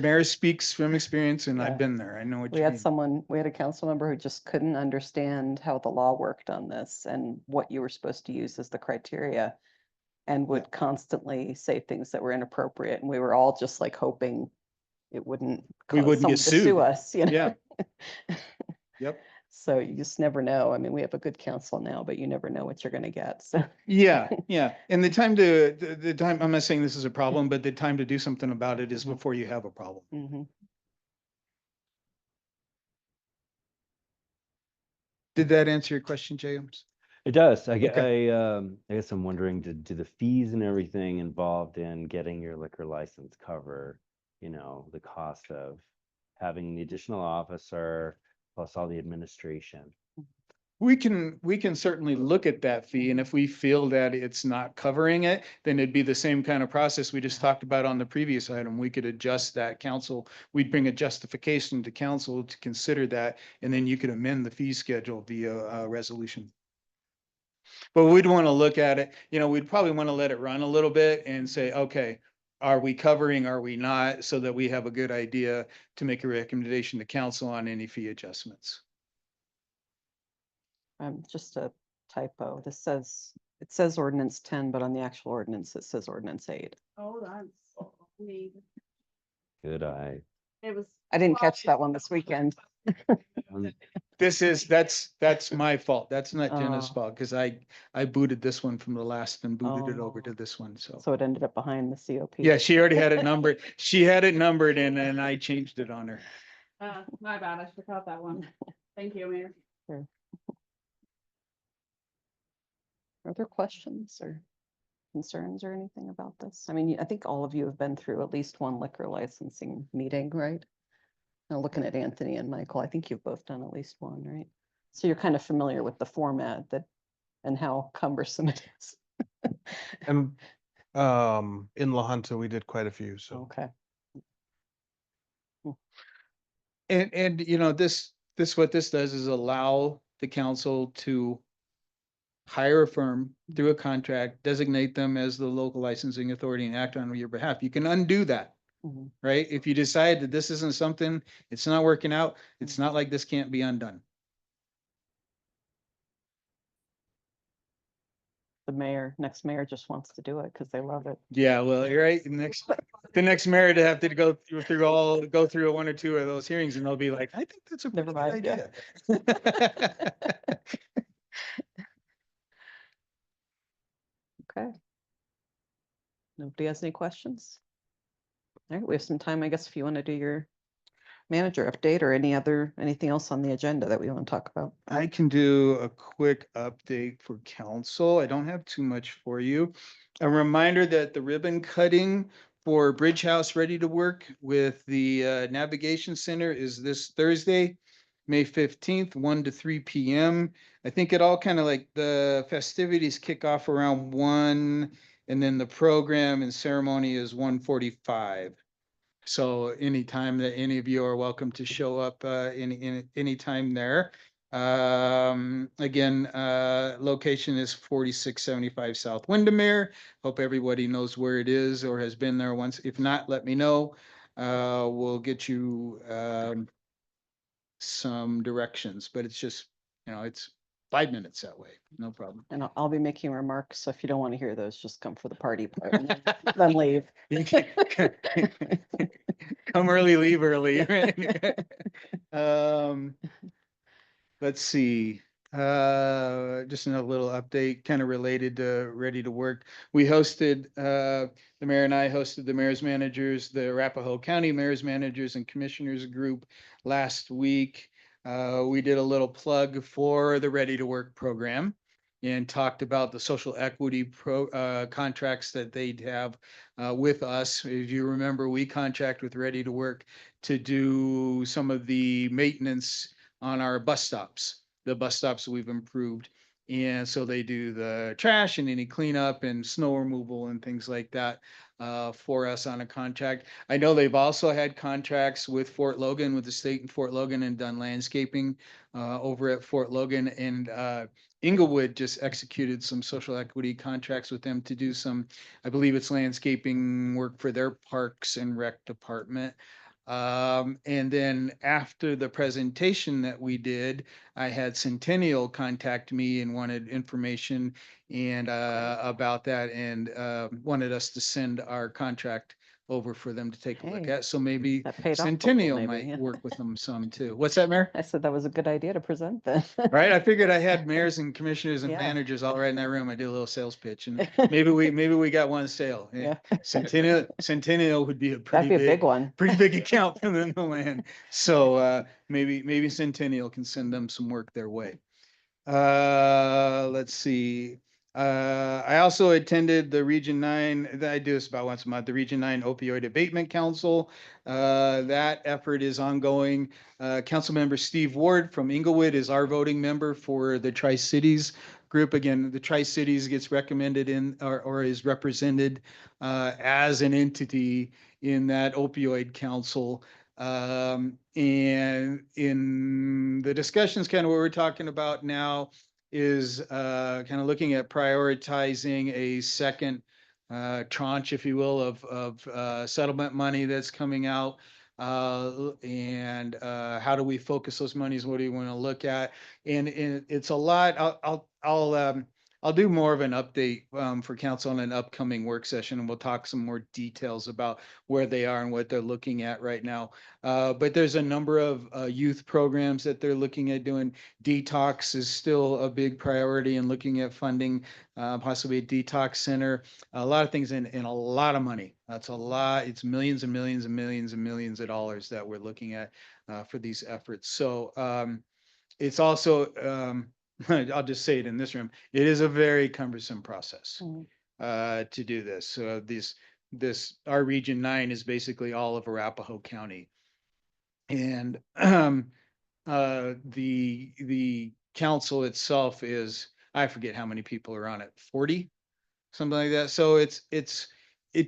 mayor speaks from experience, and
Yeah.
I've been there. I know what
We
you
had
mean.
we had a council member who just couldn't understand how the law worked on this and what you were supposed to use as the criteria, and would constantly say things that were inappropriate. And we were all just like hoping it wouldn't
We
cause
wouldn't
someone
get
to sue
sued.
us, you know?
Yeah. Yep.
So you just never know. I mean, we have a good council now, but you never know what you're gonna get, so.
Yeah, yeah. And the time, I'm not saying this is a problem, but the time to do something about it is before you have a problem.
Mhm.
Did that answer your question, James?
It does. I guess I'm wondering, do the fees and everything involved in getting your liquor license cover, the cost of having the additional officer plus all the administration?
We can certainly look at that fee, and if we feel that it's not covering it, then it'd be the same kind of process we just talked about on the previous item. We could adjust that council, we'd bring a justification to council to consider that, and then you could amend the fee schedule via resolution. But we'd want to look at it, we'd probably want to let it run a little bit and say, okay, are we covering, are we not? So that we have a good idea to make a recommendation to council on any fee adjustments.
Just a typo. It says ordinance 10, but on the actual ordinance, it says ordinance 8.
Oh, that's me.
Good eye.
It was.
I didn't catch that one this weekend.
That's my fault. That's not Jenna's
Oh.
fault, because I booted this one from the last and booted it over to this one, so.
So it ended up behind the COP.
Yeah, she already had it numbered. She had it numbered and then I changed it on her.
My bad, I should have caught that one. Thank you, Mayor.
Are there questions or concerns or anything about this? I mean, I think all of you have been through at least one liquor licensing meeting, right? Now looking at Anthony and Michael, I think you've both done at least one, right? So you're kind of familiar with the format and how cumbersome it is.
And in La Junta, we did quite a few, so.
Okay.
And what this does is allow the council to hire a firm through a contract, designate them as the local licensing authority and act on your behalf. You can undo that,
Mhm.
right? If you decide that this isn't something, it's not working out, it's not like this can't be undone.
The next mayor just wants to do it because they love it.
Yeah, well, you're right. The next mayor to have to go through one or two of those hearings, and they'll be like, I think that's a
Never
pretty good
mind, yeah.
idea.
Okay. Nobody has any questions? All right, we have some time, I guess, if you want to do your manager update or anything else on the agenda that we want to talk about.
I can do a quick update for council. I don't have too much for you. A reminder that the ribbon cutting for Bridge House Ready to Work with the Navigation Center is this Thursday, May 15th, 1 to 3 p.m. I think it all kind of like the festivities kick off around 1, and then the program and ceremony is 1:45. So anytime that any of you are welcome to show up any time there. Again, location is 4675 South Windermere. Hope everybody knows where it is or has been there once. If not, let me know. We'll get you some directions, but it's just, it's 5 minutes that way. No problem.
And I'll be making remarks, so if you don't want to hear those, just come for the party part and then leave.
Come early, leave early. Let's see. Just another little update, kind of related to Ready to Work. We hosted, the mayor and I hosted the mayor's managers, the Arapahoe County Mayor's Managers and Commissioners Group last week. We did a little plug for the Ready to Work program and talked about the social equity contracts that they'd have with us. If you remember, we contract with Ready to Work to do some of the maintenance on our bus stops, the bus stops we've improved. And so they do the trash and any cleanup and snow removal and things like that for us on a contract. I know they've also had contracts with Fort Logan, with the state in Fort Logan, and done landscaping over at Fort Logan. And Inglewood just executed some social equity contracts with them to do some, I believe it's landscaping work for their Parks and Rec department. And then after the presentation that we did, I had Centennial contact me and wanted information and about that, and wanted us to send our contract over for them to take a look
Hey,
at. So maybe
that paid off a little,
Centennial
maybe,
might
yeah.
work with them some too. What's that, Mayor?
I said that was a good idea to present then.
Right? I figured I had mayors and commissioners and
Yeah.
managers all right in that room. I did a little sales pitch, and maybe we got one sale.
Yeah.
Centennial would be a
That'd
pretty
be a big one.
pretty big account for them to land. So maybe Centennial can send them some work their way. Let's see. I also attended the Region 9, I do this about once a month, the Region 9 Opioid Abatement Council. That effort is ongoing. Councilmember Steve Ward from Inglewood is our voting member for the Tri-Cities group. Again, the Tri-Cities gets recommended in or is represented as an entity in that opioid council. And in the discussions, kind of what we're talking about now is kind of looking at prioritizing a second tranche, if you will, of settlement money that's coming out. And how do we focus those monies? What do you want to look at? And it's a lot. I'll do more of an update for council on an upcoming work session, and we'll talk some more details about where they are and what they're looking at right now. But there's a number of youth programs that they're looking at doing. Detox is still a big priority, and looking at funding possibly a detox center. A lot of things and a lot of money. That's a lot. It's millions and millions and millions and millions of dollars that we're looking at for these efforts. So it's also I'll just say it in this room. It is a very cumbersome process to do this. So our Region 9 is basically all of Arapahoe County. And the council itself is, I forget how many people are on it, 40, something like that. So it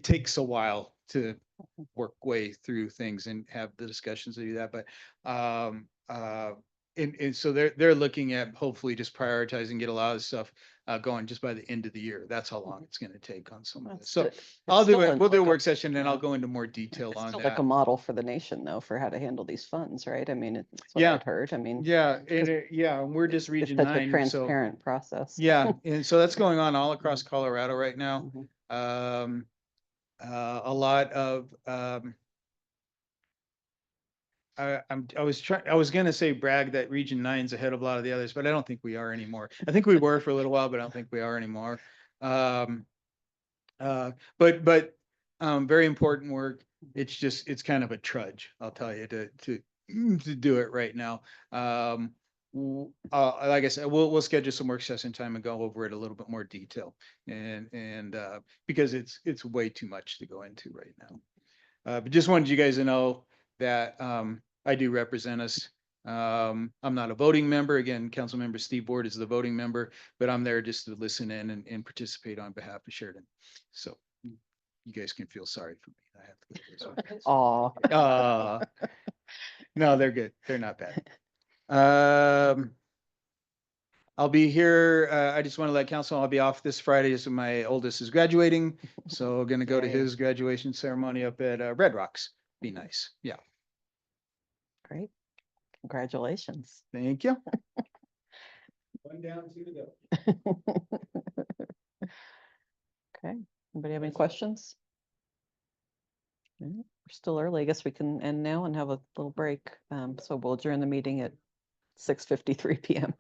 takes a while to work way through things and have the discussions to do that. But and so they're looking at hopefully just prioritizing, get a lot of stuff going just by the end of the year. That's how long it's going to take on some of this. So I'll do it. We'll do a work session and I'll go into more detail on
Still
that.
like a model for the nation though, for how to handle these funds, right? I mean, it's what
Yeah.
I'd heard. I mean,
Yeah, and we're just
it's
Region
such a
9, so
transparent process.
yeah, and so that's going on all across Colorado right now.
Mhm.
A lot of I was gonna say brag that Region 9's ahead of a lot of the others, but I don't think we are anymore. I think we were for a little while, but I don't think we are anymore. But very important work. It's kind of a trudge, I'll tell you, to do it right now. Like I said, we'll schedule some work session time and go over it a little bit more detail, and because it's way too much to go into right now. But just wanted you guys to know that I do represent us. I'm not a voting member. Again, Councilmember Steve Ward is the voting member, but I'm there just to listen in and participate on behalf of Sheridan. So you guys can feel sorry for me. I have to go through this one.
Aw.
No, they're good. They're not bad. I'll be here. I just want to let council, I'll be off this Friday. So my oldest is graduating. So going to go to
Yay.
his graduation ceremony up at Red Rocks. Be nice. Yeah.
Great. Congratulations.
Thank you. One down, two to go.
Okay. Anybody have any questions? No, we're still early. I guess we can end now and have a little break. So we'll adjourn the meeting at 6:53 PM.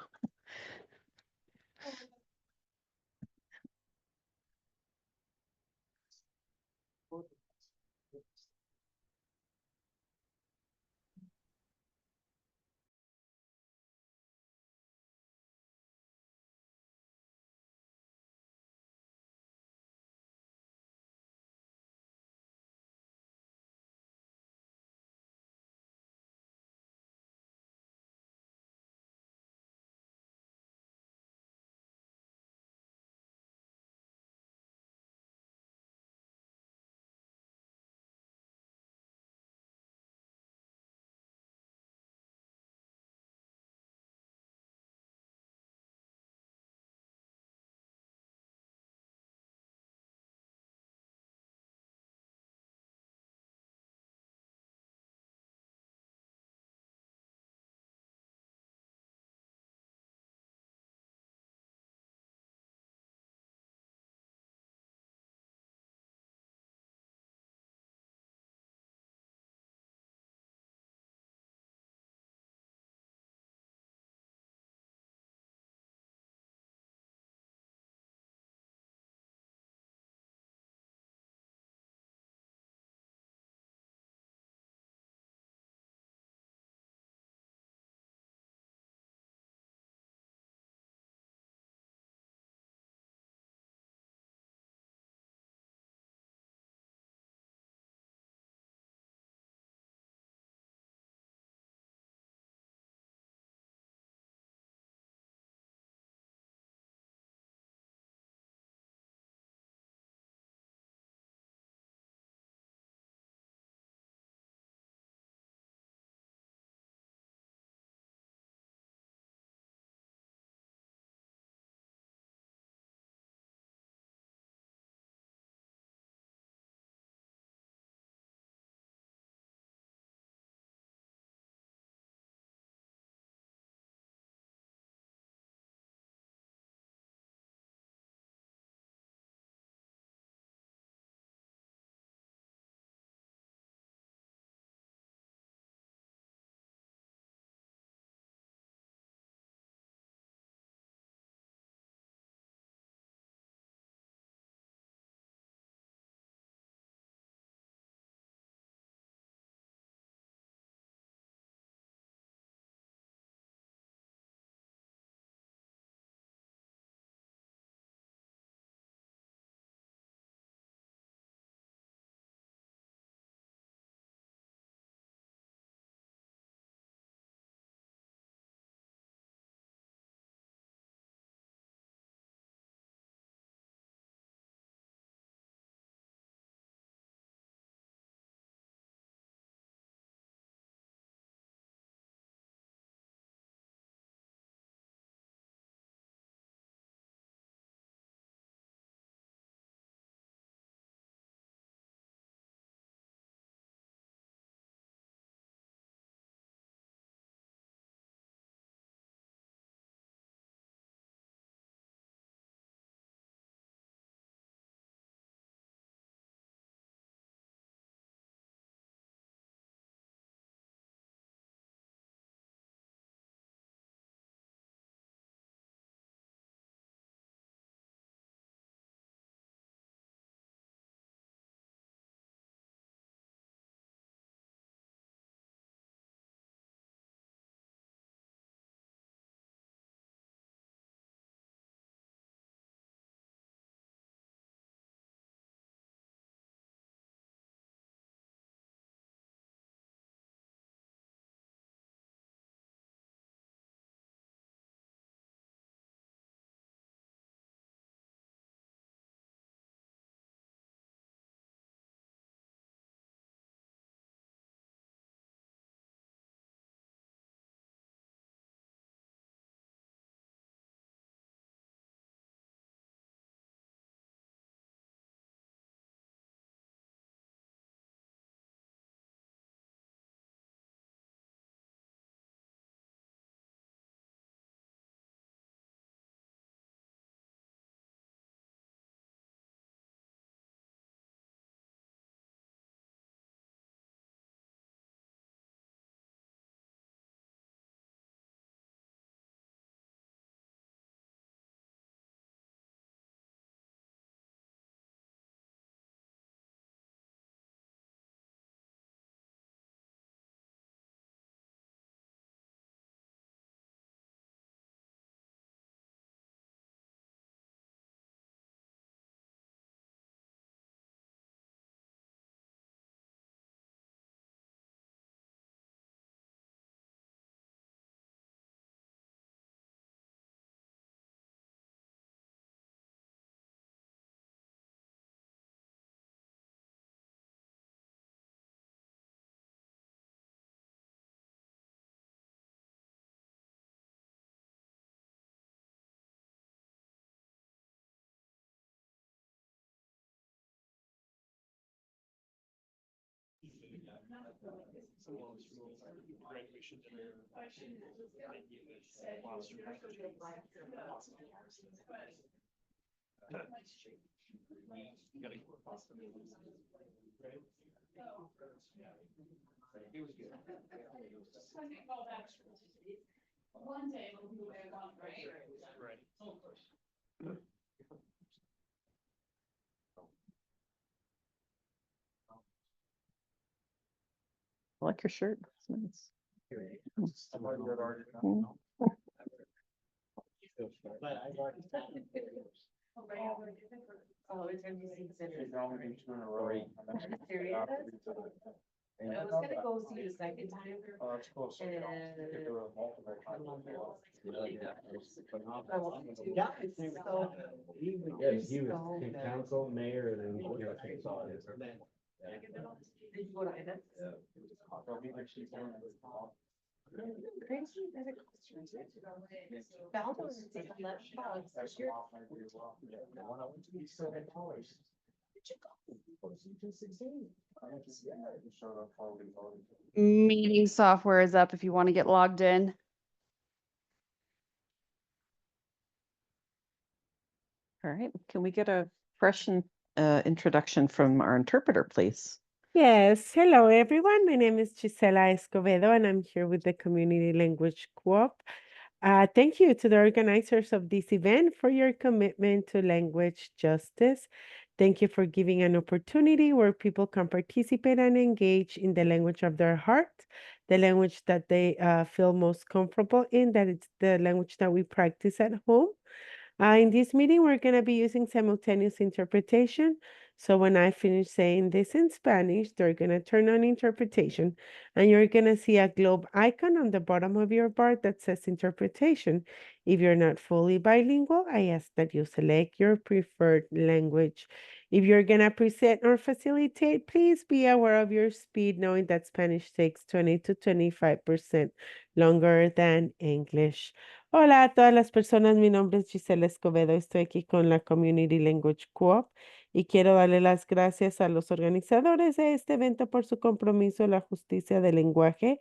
I like your shirt. It's nice.
I was gonna go see the second time. Oh, that's close. You could do a multiple time. I want to.
Yeah.
So-
Yeah, he was in council, mayor, and then.
Did you go to Eden? They'll be like she's doing it. Crazy that it costs you. Baldwin is the left box. That's You're- off, maybe as well. Yeah. The one I went to, he's $7. Did you go? CT 16. I went to see that. He showed up while we voted.
Meeting software is up if you want to get logged in.
All right, can we get a fresh introduction from our interpreter, please?
Yes, hello everyone. My name is Gisela Escobedo and I'm here with the Community Language Co-op. Thank you to the organizers of this event for your commitment to language justice. Thank you for giving an opportunity where people can participate and engage in the language of their heart, the language that they feel most comfortable in, that it's the language that we practice at home. In this meeting, we're going to be using simultaneous interpretation. So when I finish saying this in Spanish, they're going to turn on interpretation and you're going to see a globe icon on the bottom of your bar that says interpretation. If you're not fully bilingual, I ask that you select your preferred language. If you're going to present or facilitate, please be aware of your speed, knowing that Spanish takes 20 to 25% longer than English. Hola a todas las personas, mi nombre es Gisela Escobedo, estoy aquí con la Community Language Co-op y quiero darle las gracias a los organizadores de este evento por su compromiso en la justicia del lenguaje.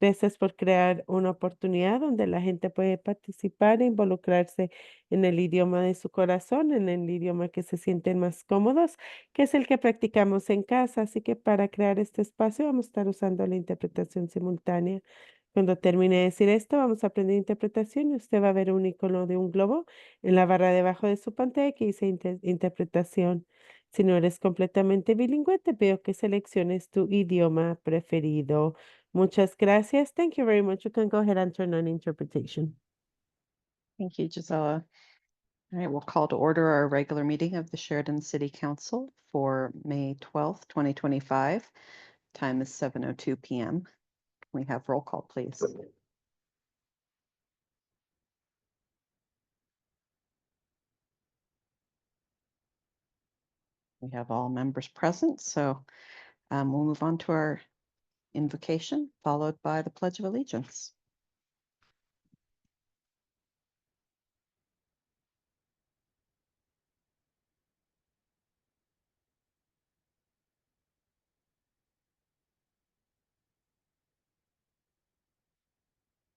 Gracias por crear una oportunidad donde la gente puede participar e involucrarse en el idioma de su corazón, en el idioma que se sienten más cómodos, que es el que practicamos en casa. Así que para crear este espacio vamos a estar usando la interpretación simultánea. Cuando termine de decir esto, vamos a aprender interpretación y usted va a ver un icono de un globo en la barra debajo de su pantalla que dice interpretación. Si no eres completamente bilingüe, te pido que selecciones tu idioma preferido. Muchas gracias. Thank you very much. You can go ahead and turn on interpretation.
Thank you, Gisela. All right, we'll call to order our regular meeting of the Sheridan City Council for May 12th, 2025. Time is 7:02 p.m. We have roll call, please. We have all members present, so we'll move on to our invocation, followed by the Pledge of Allegiance.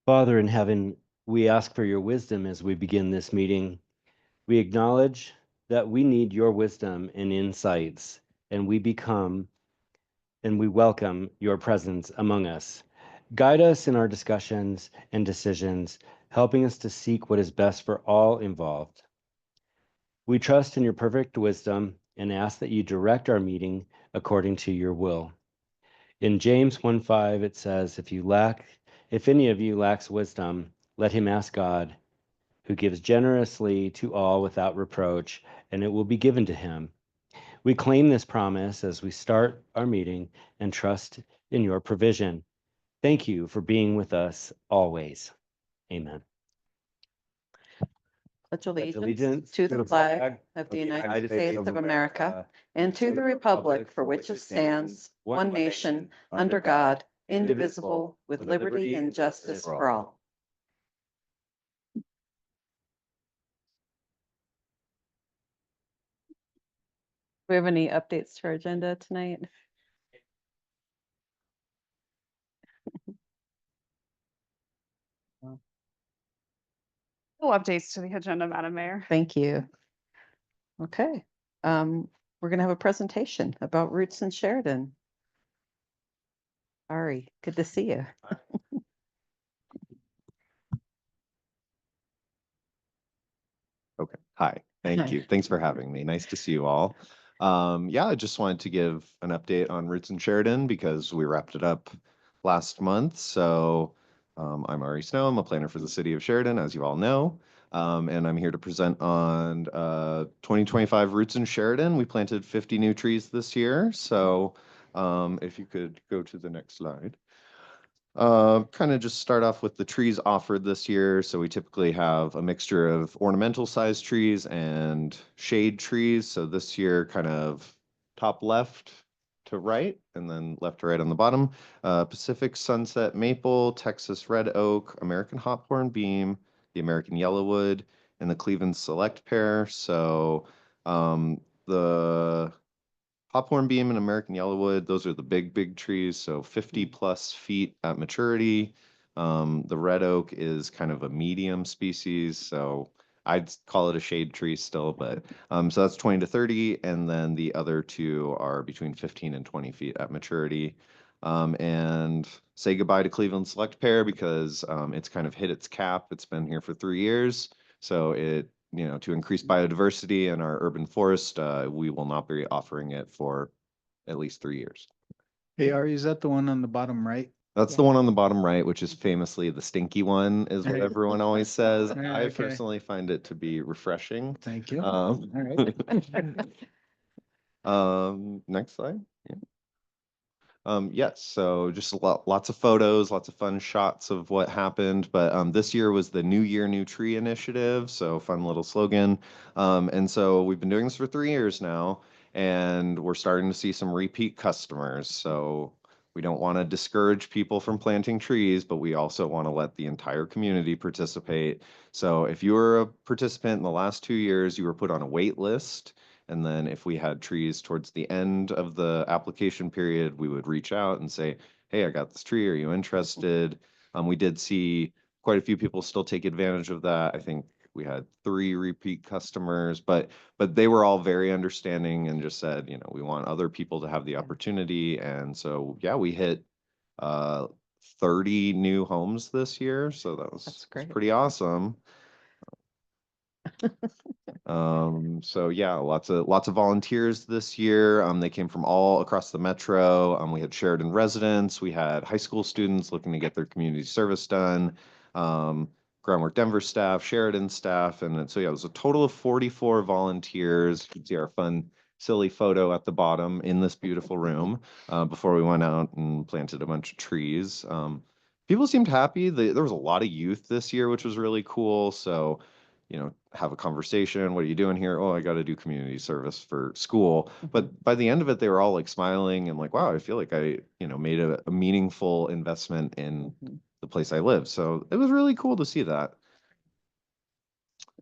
Father in heaven, we ask for your wisdom as we begin this meeting. We acknowledge that we need your wisdom and insights, and we welcome your presence among us. Guide us in our discussions and decisions, helping us to seek what is best for all involved. We trust in your perfect wisdom and ask that you direct our meeting according to your will. In James 1:5, it says, if any of you lacks wisdom, let him ask God, who gives generously to all without reproach, and it will be given to him. We claim this promise as we start our meeting and trust in your provision. Thank you for being with us always. Amen.
Pledge allegiance to the flag of the United States of America and to the republic for which it stands, one nation, under God, indivisible, with liberty and justice for all. Do we have any updates to our agenda tonight?
Full updates to the agenda, Madam Mayor.
Thank you. Okay, we're gonna have a presentation about Roots in Sheridan. Ari, good to see you.
Okay. Hi.
Hi.
Thank you. Thanks for having me. Nice to see you all. Yeah, I just wanted to give an update on Roots in Sheridan because we wrapped it up last month. So I'm Ari Snow. I'm a planner for the city of Sheridan, as you all know. And I'm here to present on 2025 Roots in Sheridan. We planted 50 new trees this year. So if you could go to the next slide. Kind of just start off with the trees offered this year. So we typically have a mixture of ornamental sized trees and shade trees. So this year, kind of top left to right, and then left to right on the bottom. Pacific Sunset Maple, Texas Red Oak, American Hawthorn Beam, the American Yellowwood, and the Cleveland Select Pear. So the Hawthorn Beam and American Yellowwood, those are the big trees, so 50 plus feet at maturity. The red oak is kind of a medium species, so I'd call it a shade tree still, but so that's 20 to 30, and then the other two are between 15 and 20 feet at maturity. And say goodbye to Cleveland Select Pear because it's kind of hit its cap. It's been here for 3 years, so to increase biodiversity in our urban forest, we will not be offering it for at least 3 years.
Hey, Ari, is that the one on the bottom right?
That's the one on the bottom right, which is famously the stinky one, is what
Right.
everyone always says.
Yeah,
I
okay.
personally find it to be refreshing.
Thank you. All right.
Next slide. Yeah. Yes, so just lots of photos, lots of fun shots of what happened. But this year was the New Year, New Tree initiative. So fun little slogan. And so we've been doing this for 3 years now, and we're starting to see some repeat customers. So we don't want to discourage people from planting trees, but we also want to let the entire community participate. So if you were a participant in the last 2 years, you were put on a wait list. And then if we had trees towards the end of the application period, we would reach out and say, hey, I got this tree. Are you interested? We did see quite a few people still take advantage of that. I think we had 3 repeat customers, but they were all very understanding and just said, we want other people to have the opportunity. And so, yeah, we hit 30 new homes this year. So
That's
was
great.
pretty awesome. So yeah, lots of volunteers this year. They came from all across the metro. We had Sheridan residents, we had high school students looking to get their community service done, Groundwork Denver staff, Sheridan staff, and so yeah, it was a total of 44 volunteers. You can see our fun, silly photo at the bottom in this beautiful room before we went out and planted a bunch of trees. People seemed happy. There was a lot of youth this year, which was really cool. So have a conversation. What are you doing here? Oh, I got to do community service for school. But by the end of it, they were all like smiling and like, wow, I feel like I, made a meaningful investment in the place I live. So it was really cool to see that.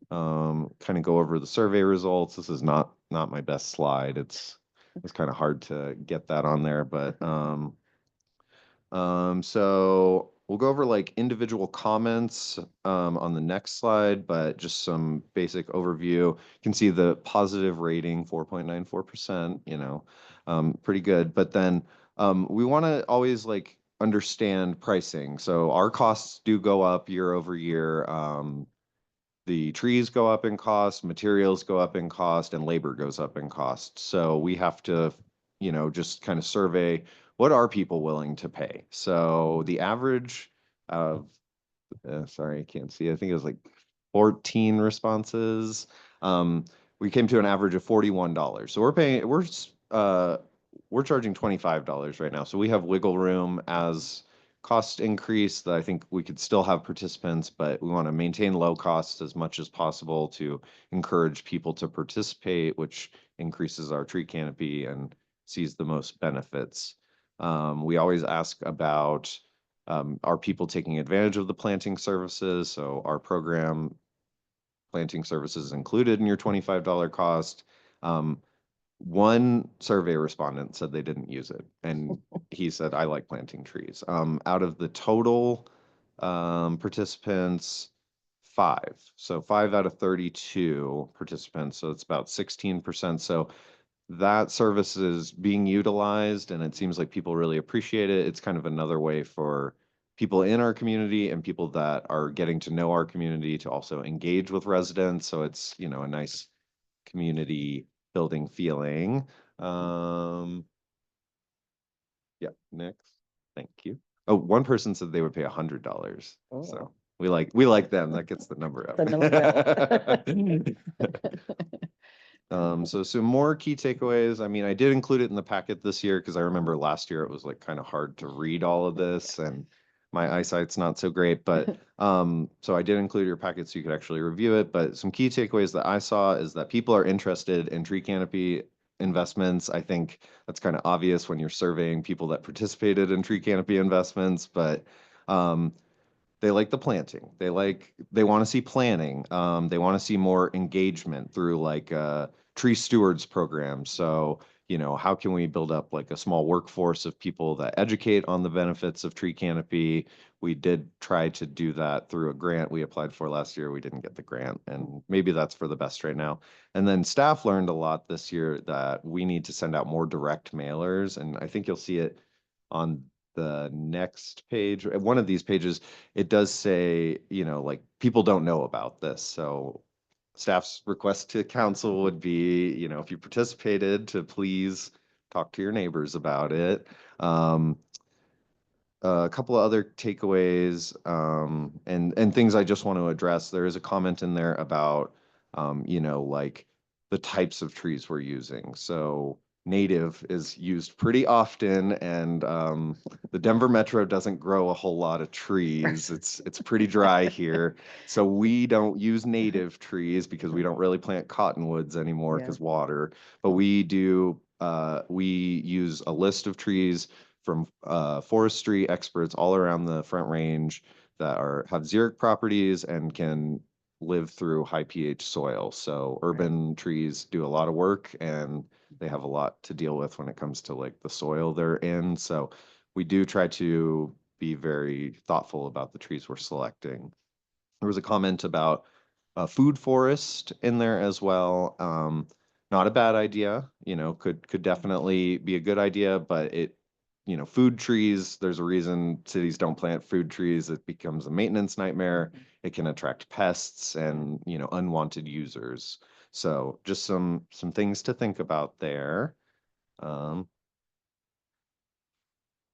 Kind of go over the survey results. This is not my best slide. It's kind of hard to get that on there, but so we'll go over like individual comments on the next slide, but just some basic overview. You can see the positive rating, 4.94%, pretty good. But then we want to always like understand pricing. So our costs do go up year over year. The trees go up in cost, materials go up in cost, and labor goes up in cost. So we have to, just kind of survey what are people willing to pay. So the average of, sorry, I can't see. I think it was like 14 responses. We came to an average of $41. So we're charging $25 right now. So we have wiggle room as cost increase that I think we could still have participants, but we want to maintain low costs as much as possible to encourage people to participate, which increases our tree canopy and sees the most benefits. We always ask about, are people taking advantage of the planting services? So our program planting services included in your $25 cost. One survey respondent said they didn't use it, and he said, I like planting trees. Out of the total participants, 5. So 5 out of 32 participants. So it's about 16%. So that service is being utilized and it seems like people really appreciate it. It's kind of another way for people in our community and people that are getting to know our community to also engage with residents. So it's, you know, a nice community building feeling. Yeah, next. Thank you. Oh, one person said they would pay $100.
Oh.
So we like them. That gets the number up.
The number
So some more key takeaways. I mean, I did include it in the packet this year because I remember last year it was like kind of hard to read all of this and my eyesight's not so great, but so I did include your packet so you could actually review it. But some key takeaways that I saw is that people are interested in tree canopy investments. I think that's kind of obvious when you're surveying people that participated in tree canopy investments, but they like the planting. They want to see planning. They want to see more engagement through like tree stewards program. So, you know, how can we build up like a small workforce of people that educate on the benefits of tree canopy? We did try to do that through a grant we applied for last year. We didn't get the grant, and maybe that's for the best right now. And then staff learned a lot this year that we need to send out more direct mailers, and I think you'll see it on the next page. One of these pages, it does say, you know, like people don't know about this. So staff's request to council would be, you know, if you participated, to please talk to your neighbors about it. A couple of other takeaways and things I just want to address. There is a comment in there about, you know, like the types of trees we're using. So native is used pretty often, and the Denver Metro doesn't grow a whole lot of trees. It's pretty dry here, so we don't use native trees because we don't really plant cottonwoods anymore because water. But we do. We use a list of trees from forestry experts all around the Front Range that have xeric properties and can live through high pH soil. So urban trees do a lot of work and they have a lot to deal with when it comes to like the soil they're in. So we do try to be very thoughtful about the trees we're selecting. There was a comment about a food forest in there as well. Not a bad idea, you know, could definitely be a good idea, but you know, food trees, there's a reason cities don't plant food trees. It becomes a maintenance nightmare. It can attract pests and, you know, unwanted users. So just some things to think about there.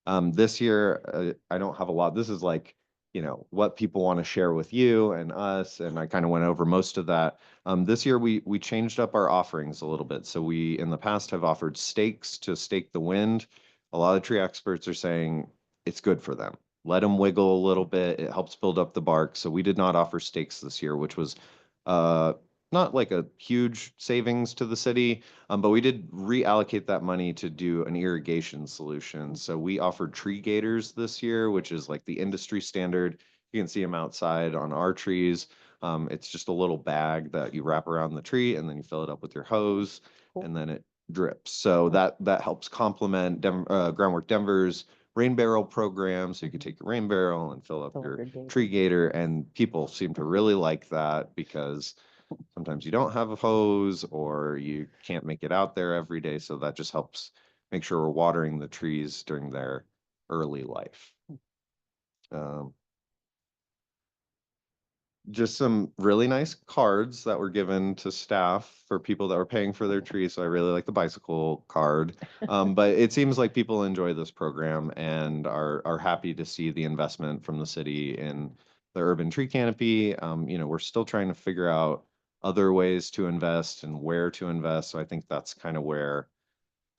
This year, I don't have a lot. This is like, you know, what people want to share with you and us, and I kind of went over most of that. This year, we changed up our offerings a little bit. So we, in the past, have offered stakes to stake the wind. A lot of tree experts are saying it's good for them. Let them wiggle a little bit. It helps build up the bark. So we did not offer stakes this year, which was not like a huge savings to the city, but we did reallocate that money to do an irrigation solution. So we offered tree gators this year, which is like the industry standard. You can see them outside on our trees. It's just a little bag that you wrap around the tree and then you fill it up with your hose and then it drips. So that helps complement Groundwork Denver's rain barrel program. So you can take your rain barrel and fill up your tree gator, and people seem to really like that because sometimes you don't have a hose or you can't make it out there every day. So that just helps make sure we're watering the trees during their early life. Just some really nice cards that were given to staff for people that were paying for their trees. So I really like the bicycle card. But it seems like people enjoy this program and are happy to see the investment from the city in the urban tree canopy. You know, we're still trying to figure out other ways to invest and where to invest. So I think that's kind of where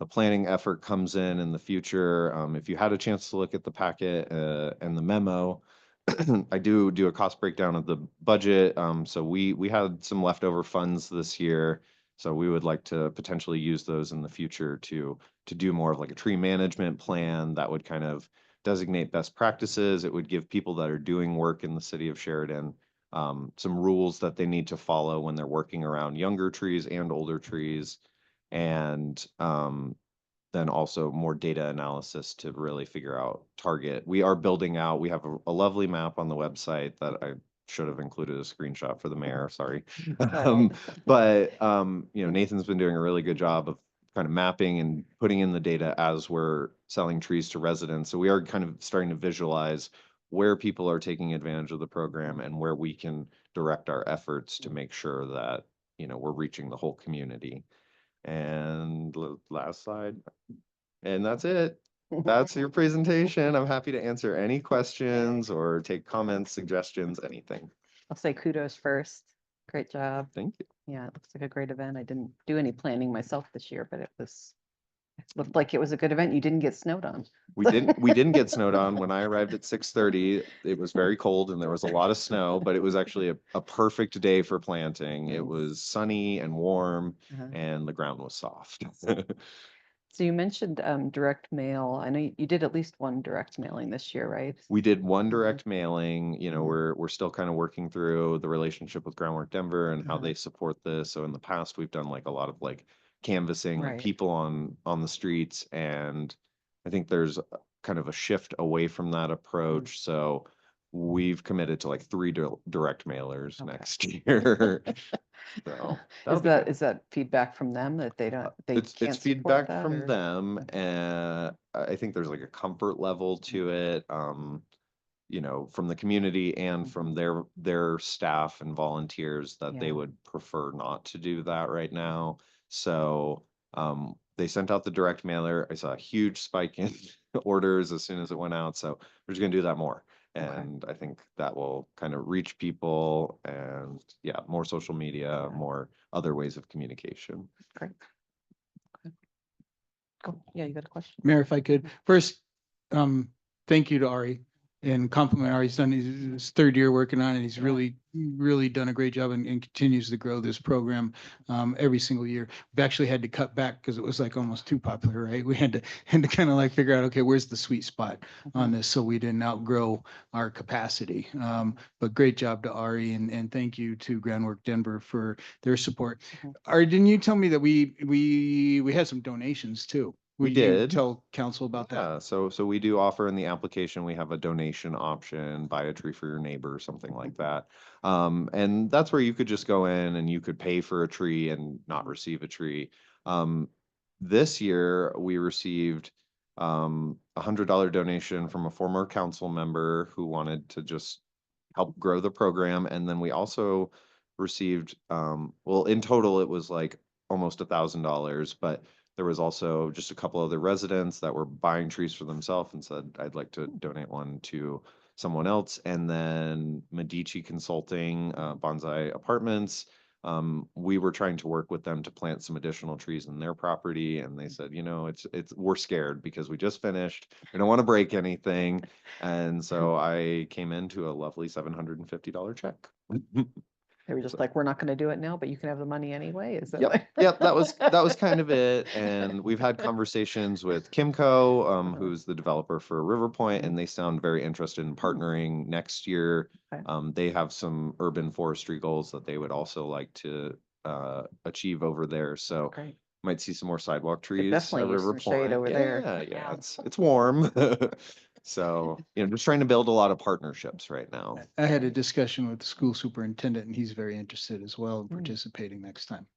the planning effort comes in the future. If you had a chance to look at the packet and the memo, I do a cost breakdown of the budget. So we had some leftover funds this year. So we would like to potentially use those in the future to do more of like a tree management plan that would kind of designate best practices. It would give people that are doing work in the city of Sheridan some rules that they need to follow when they're working around younger trees and older trees. And then also more data analysis to really figure out target. We are building out, we have a lovely map on the website that I should have included a screenshot for the mayor, sorry.
Right.
But, Nathan's been doing a really good job of kind of mapping and putting in the data as we're selling trees to residents. So we are kind of starting to visualize where people are taking advantage of the program and where we can direct our efforts to make sure that, we're reaching the whole community. And last slide. And that's it. That's your presentation. I'm happy to answer any questions or take comments, suggestions, anything.
I'll say kudos first. Great job.
Thank you.
Yeah, it looks like a great event. I didn't do any planning myself this year, but it looked like it was a good event. You didn't get snowed on.
We didn't get snowed on. When I arrived at 6:30, it was very cold and there was a lot of snow, but it was actually a perfect day for planting. It was sunny and warm
Uh-huh.
and the ground was soft.
So you mentioned direct mail. I know you did at least one direct mailing this year, right?
We did one direct mailing, we're still kind of working through the relationship with Groundwork Denver and how
Uh-huh.
they support this. So in the past, we've done like a lot of like canvassing, like
Right.
people on the streets, and I think there's kind of a shift away from that approach. So we've committed to like 3 direct mailers
Okay.
next year. So that'll be good.
Is that feedback from them that they can't
It's
support
feedback
that,
from
or-
them, and I think there's like a comfort level to it, from the community and from their staff and volunteers that they
Yeah.
would prefer not to do that right now. So they sent out the direct mailer. I saw a huge spike in orders as soon as it went out. So we're just gonna do that more.
Okay.
And I think that will kind of reach people, and yeah, more social media,
Yeah.
more other ways of communication.
Great. Okay. Cool. Yeah, you got a question?
Mayor, if I could, first, thank you to Ari and compliment Ari. He's done his 3rd year working on it. He's
Yeah.
really done a great job and continues to grow this program every single year. We've actually had to cut back because it was like almost too popular, right? We had to kind of like figure out, okay, where's the sweet spot on this so we didn't outgrow our capacity. But great job to Ari, and thank you to Groundwork Denver for their support.
Mhm.
Ari, didn't you tell me that we had some donations too?
We
Would you
did.
tell council about that?
Yeah, so we do offer in the application, we have a donation option, buy a tree for your neighbor, something like that. And that's where you could just go in and you could pay for a tree and not receive a tree. This year, we received $100 donation from a former council member who wanted to just help grow the program. And then we also received, in total, it was like almost $1,000, but there was also just a couple other residents that were buying trees for themselves and said, I'd like to donate one to someone else. And then Medici Consulting, Bonsai Apartments, we were trying to work with them to plant some additional trees in their property. And they said, we're scared because we just finished. We don't want to break anything. And so I came into a lovely $750 check.
They were just like, we're not going to do it now, but you can have the money anyway. Is that
Yep,
like-
yep, that was kind of it. And we've had conversations with Kimco, who's the developer for River Point, and they sound very interested in partnering next year.
Okay.
They have some urban forestry goals that they would also like to achieve over there. So
Great.
might see some more sidewalk trees at
definitely use
River
some shade
Point.
over there.
Yeah, it's warm. So, just trying to build a lot of partnerships right now.
I had a discussion with the school superintendent and he's very interested as well in
Mm.
participating next time.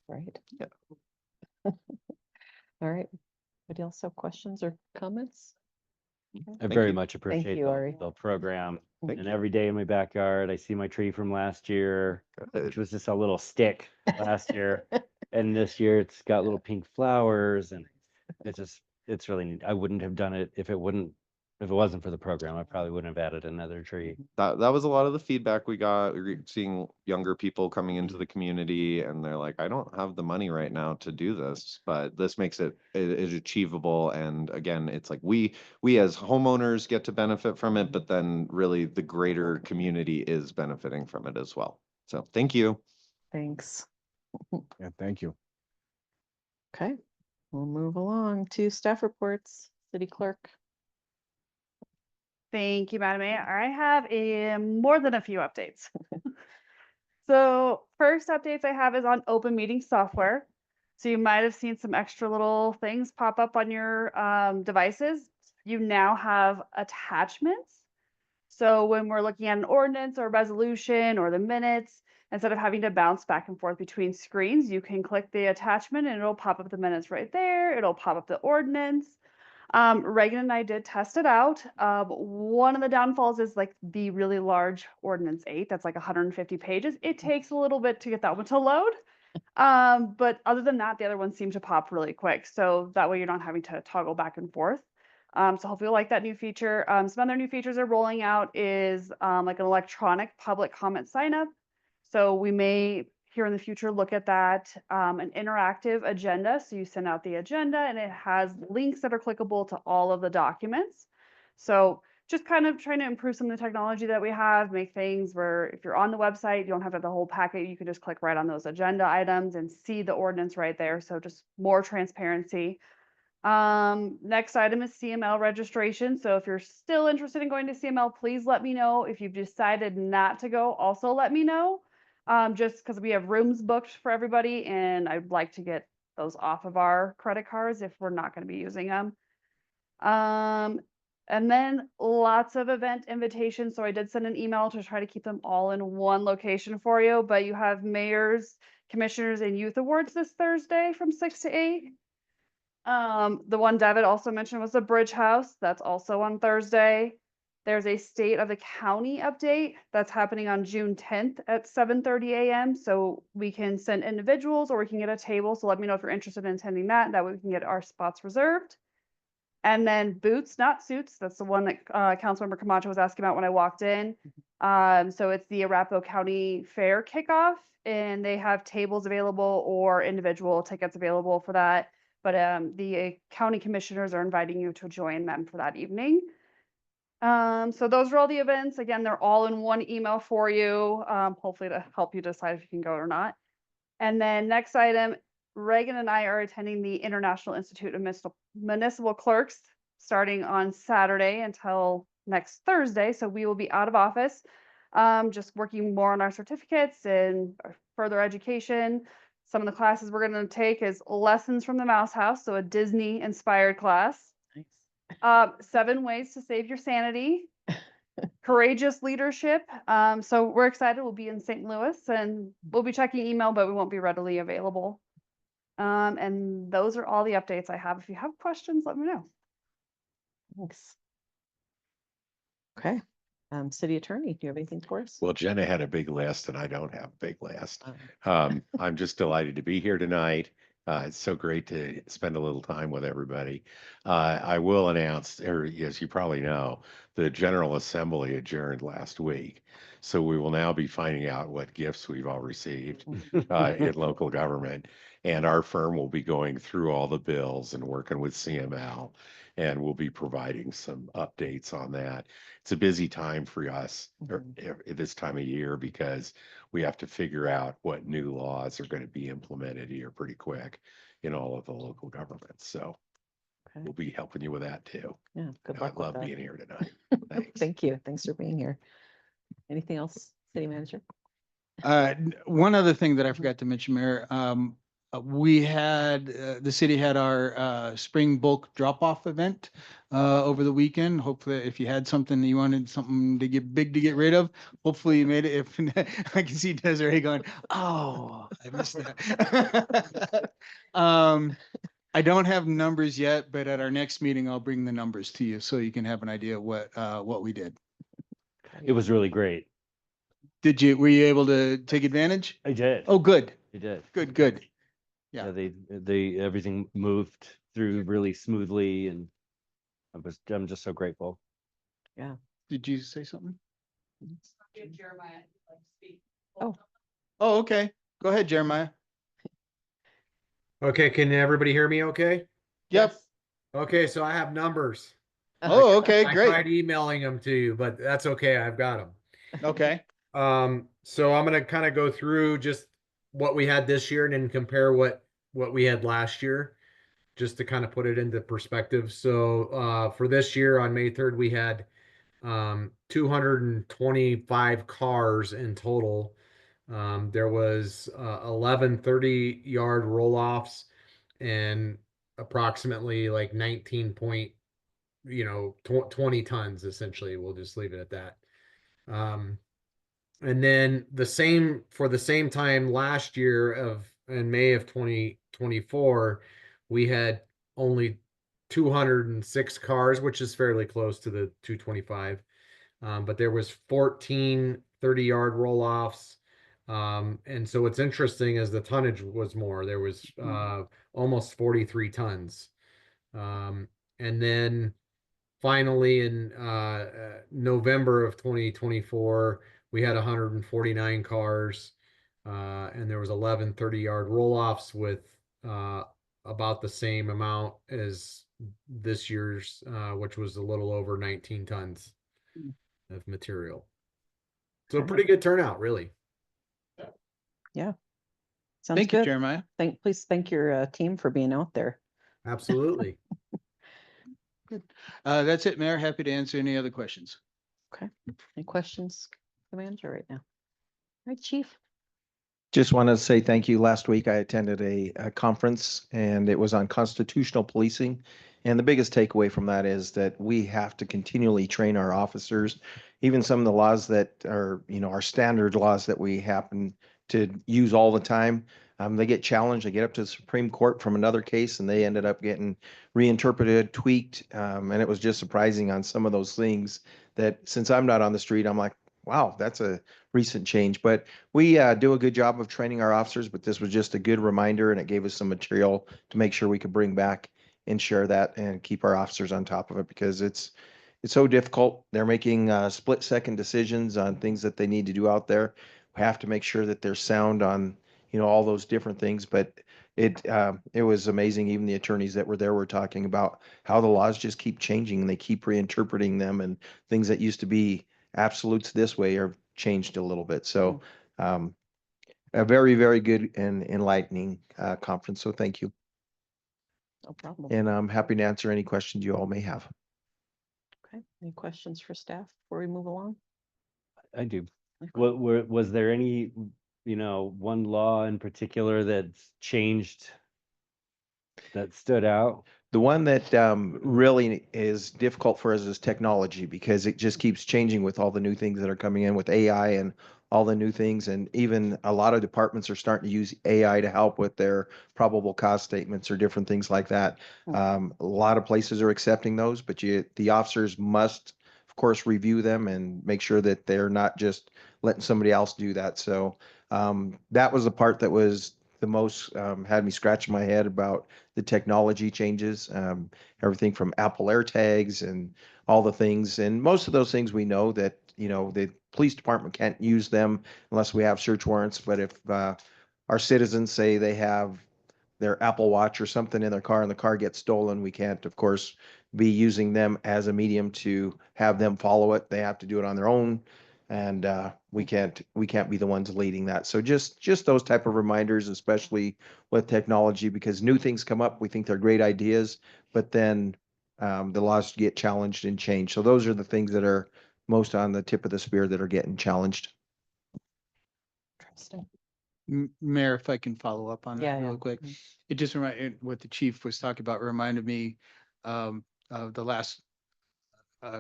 Right.
Yeah.
All right. Anybody else have questions or comments?
I
Thank
very
you.
much appreciate
you, Ari.
the program.
Thank
And
you.
every day in my backyard, I see my tree from last year,
Good.
which was just a little stick last year. And this year it's got little pink flowers, and it's really neat. I wouldn't have done it if it wasn't for the program. I probably wouldn't have added another tree.
That was a lot of the feedback we got. We're seeing younger people coming into the community and they're like, I don't have the money right now to do this, but this makes it is achievable. And again, it's like we as homeowners get to benefit from it, but then really the greater community is benefiting from it as well. So thank you.
Thanks.
Yeah, thank you.
Okay, we'll move along to staff reports. City clerk.
Thank you, Madam Mayor. I have more than a few updates. So first updates I have is on open meeting software. So you might have seen some extra little things pop up on your devices. You now have attachments. So when we're looking at an ordinance or resolution or the minutes, instead of having to bounce back and forth between screens, you can click the attachment and it'll pop up the minutes right there. It'll pop up the ordinance. Reagan and I did test it out. One of the downfalls is like the really large ordinance 8, that's like 150 pages. It takes a little bit to get that one to load. But other than that, the other ones seem to pop really quick. So that way you're not having to toggle back and forth. So hopefully you'll like that new feature. Some other new features are rolling out is like an electronic public comment sign up. So we may here in the future look at that, an interactive agenda. So you send out the agenda and it has links that are clickable to all of the documents. So just kind of trying to improve some of the technology that we have, make things where if you're on the website, you don't have to have the whole packet. You can just click right on those agenda items and see the ordinance right there. So just more transparency. Next item is CML registration. So if you're still interested in going to CML, please let me know. If you've decided not to go, also let me know. Just because we have rooms booked for everybody and I'd like to get those off of our credit cards if we're not going to be using them. And then lots of event invitations. So I did send an email to try to keep them all in one location for you, but you have mayors, commissioners, and youth awards this Thursday from 6 to 8. The one David also mentioned was the Bridge House. That's also on Thursday. There's a state of the county update that's happening on June 10th at 7:30 a.m. So we can send individuals or we can get a table. So let me know if you're interested in attending that. That way we can get our spots reserved. And then Boots, Not Suits. That's the one that Councilmember Camacho was asking about when I walked in. So it's the Arapahoe County Fair kickoff and they have tables available or individual tickets available for that. But the county commissioners are inviting you to join them for that evening. So those are all the events. Again, they're all in one email for you, hopefully to help you decide if you can go or not. And then next item, Reagan and I are attending the International Institute of Municipal Clerks starting on Saturday until next Thursday. So we will be out of office, just working more on our certificates and our further education. Some of the classes we're going to take is Lessons from the Mouse House, so a Disney inspired class. 7 Ways to Save Your Sanity, Courageous Leadership. So we're excited. We'll be in St. Louis and we'll be checking email, but we won't be readily available. And those are all the updates I have. If you have questions, let me know.
Thanks. Okay. City Attorney, do you have anything for us?
Well, Jenna had a big list and I don't have a big list. I'm just delighted to be here tonight. It's so great to spend a little time with everybody. I will announce, or as you probably know, the General Assembly adjourned last week. So we will now be finding out what gifts we've all received in local government. And our firm will be going through all the bills and working with CML. And we'll be providing some updates on that. It's a busy time for us this time of year because we have to figure out what new laws are going to be implemented here pretty quick in all of the local governments. So we'll be helping you with that too.
Yeah, good
I
luck with
love
that.
being here tonight. Thanks.
Thank you. Thanks for being here. Anything else, City Manager?
One other thing that I forgot to mention, Mayor, we had, the city had our spring bulk drop-off event over the weekend. Hopefully, if you had something that you wanted something to get big to get rid of, hopefully you made it. If I can see Desiree going, oh, I missed that. I don't have numbers yet, but at our next meeting, I'll bring the numbers to you so you can have an idea of what we did.
It was really great.
Were you able to take advantage?
I did.
Oh, good.
I did.
Good, good.
Yeah, they everything moved through really smoothly, and I'm just so grateful.
Yeah.
Did you say something?
Jeremiah, like speak.
Oh, okay. Go ahead, Jeremiah.
Okay, can everybody hear me okay?
Yep.
Okay, so I have numbers.
Oh, okay,
I
great.
tried emailing them to you, but that's okay. I've got them.
Okay.
So I'm gonna kind of go through just what we had this year and then compare what we had last year, just to kind of put it into perspective. So for this year on May 3rd, we had 225 cars in total. There was 11 30-yard roll-offs and approximately like 20 tons essentially. We'll just leave it at that. And then the same for the same time last year in May of 2024, we had only 206 cars, which is fairly close to the 225. But there was 14 30-yard roll-offs. And so what's interesting is the tonnage was more. There was almost 43 tons. And then finally in November of 2024, we had 149 cars, and there was 11 30-yard roll-offs with about the same amount as this year's, which was a little over 19 tons of material. So pretty good turnout, really.
Yeah. Sounds
Thank you,
good.
Jeremiah.
Please thank your team for being out there.
Absolutely.
That's it, Mayor. Happy to answer any other questions.
Okay. Any questions, the manager right now? All right, Chief.
Just want to say thank you. Last week I attended a conference and it was on constitutional policing. And the biggest takeaway from that is that we have to continually train our officers. Even some of the laws that are, our standard laws that we happen to use all the time, they get challenged. They get up to the Supreme Court from another case and they ended up getting reinterpreted, tweaked. And it was just surprising on some of those things that since I'm not on the street, I'm like, wow, that's a recent change. But we do a good job of training our officers, but this was just a good reminder and it gave us some material to make sure we could bring back and share that and keep our officers on top of it because it's so difficult. They're making split-second decisions on things that they need to do out there. We have to make sure that they're sound on, all those different things. But it was amazing. Even the attorneys that were there were talking about how the laws just keep changing and they keep reinterpreting them and things that used to be absolutes this way are changed a little bit. So a very, very good and enlightening conference. So thank you.
No problem.
And I'm happy to answer any questions you all may have.
Okay. Any questions for staff before we move along?
I do.
Okay.
Was there any, one law in particular that's changed that stood out?
The one that really is difficult for us is technology because it just keeps changing with all the new things that are coming in with AI and all the new things. And even a lot of departments are starting to use AI to help with their probable cause statements or different things like that. A lot of places are accepting those, but the officers must, of course, review them and make sure that they're not just letting somebody else do that. So that was the part that was the most had me scratching my head about the technology changes, everything from Apple AirTags and all the things. And most of those things we know that, the police department can't use them unless we have search warrants. But if our citizens say they have their Apple Watch or something in their car and the car gets stolen, we can't, of course, be using them as a medium to have them follow it. They have to do it on their own. And we can't be the ones leading that. So just those type of reminders, especially with technology, because new things come up. We think they're great ideas, but then the laws get challenged and changed. So those are the things that are most on the tip of the spear that are getting challenged.
Interesting.
Mayor, if I can follow up on that
Yeah,
real
yeah.
quick. It just reminded what the chief was talking about reminded me of the last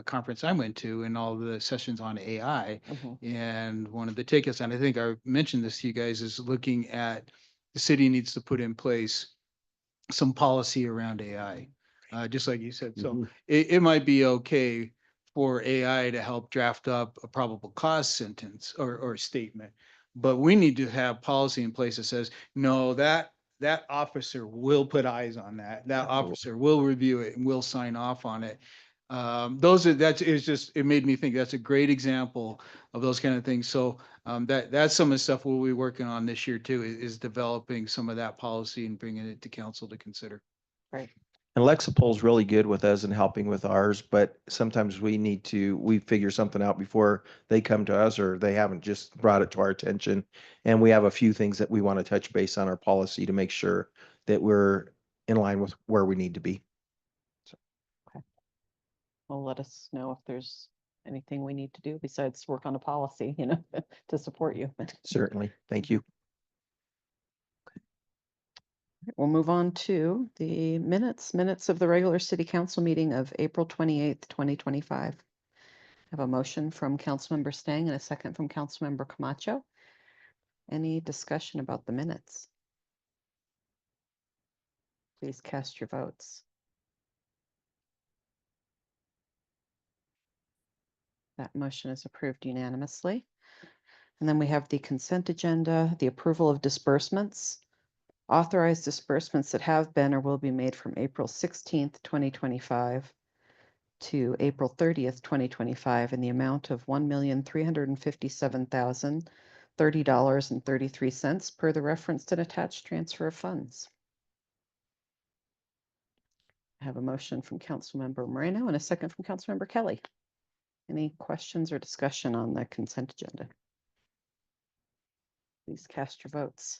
conference I went to and all the sessions on AI. And one of the takeaways, and I think I mentioned this to you guys, is looking at the city needs to put in place some policy around AI, just like you said. So it might be okay for AI to help draft up a probable cause sentence or statement, but we need to have policy in place that says, no, that officer will put eyes on that. That officer will review it and will sign off on it. It made me think that's a great example of those kind of things. So that's some of the stuff we'll be working on this year too, is developing some of that policy and bringing it to council to consider.
Right.
And Lexipol's really good with us and helping with ours, but sometimes we figure something out before they come to us or they haven't just brought it to our attention. And we have a few things that we want to touch base on our policy to make sure that we're in line with where we need to be.
Well, let us know if there's anything we need to do besides work on a policy, to support you.
Certainly. Thank you.
We'll move on to the minutes of the regular city council meeting of April 28th, 2025. Have a motion from Councilmember Stang and a second from Councilmember Camacho. Any discussion about the minutes? Please cast your votes. That motion is approved unanimously. And then we have the consent agenda, the approval of disbursements. Authorized disbursements that have been or will be made from April 16th, 2025 to April 30th, 2025 in the amount of $1,357,030.33 per the referenced and attached transfer of funds. I have a motion from Councilmember Moreno and a second from Councilmember Kelly. Any questions or discussion on the consent agenda? Please cast your votes.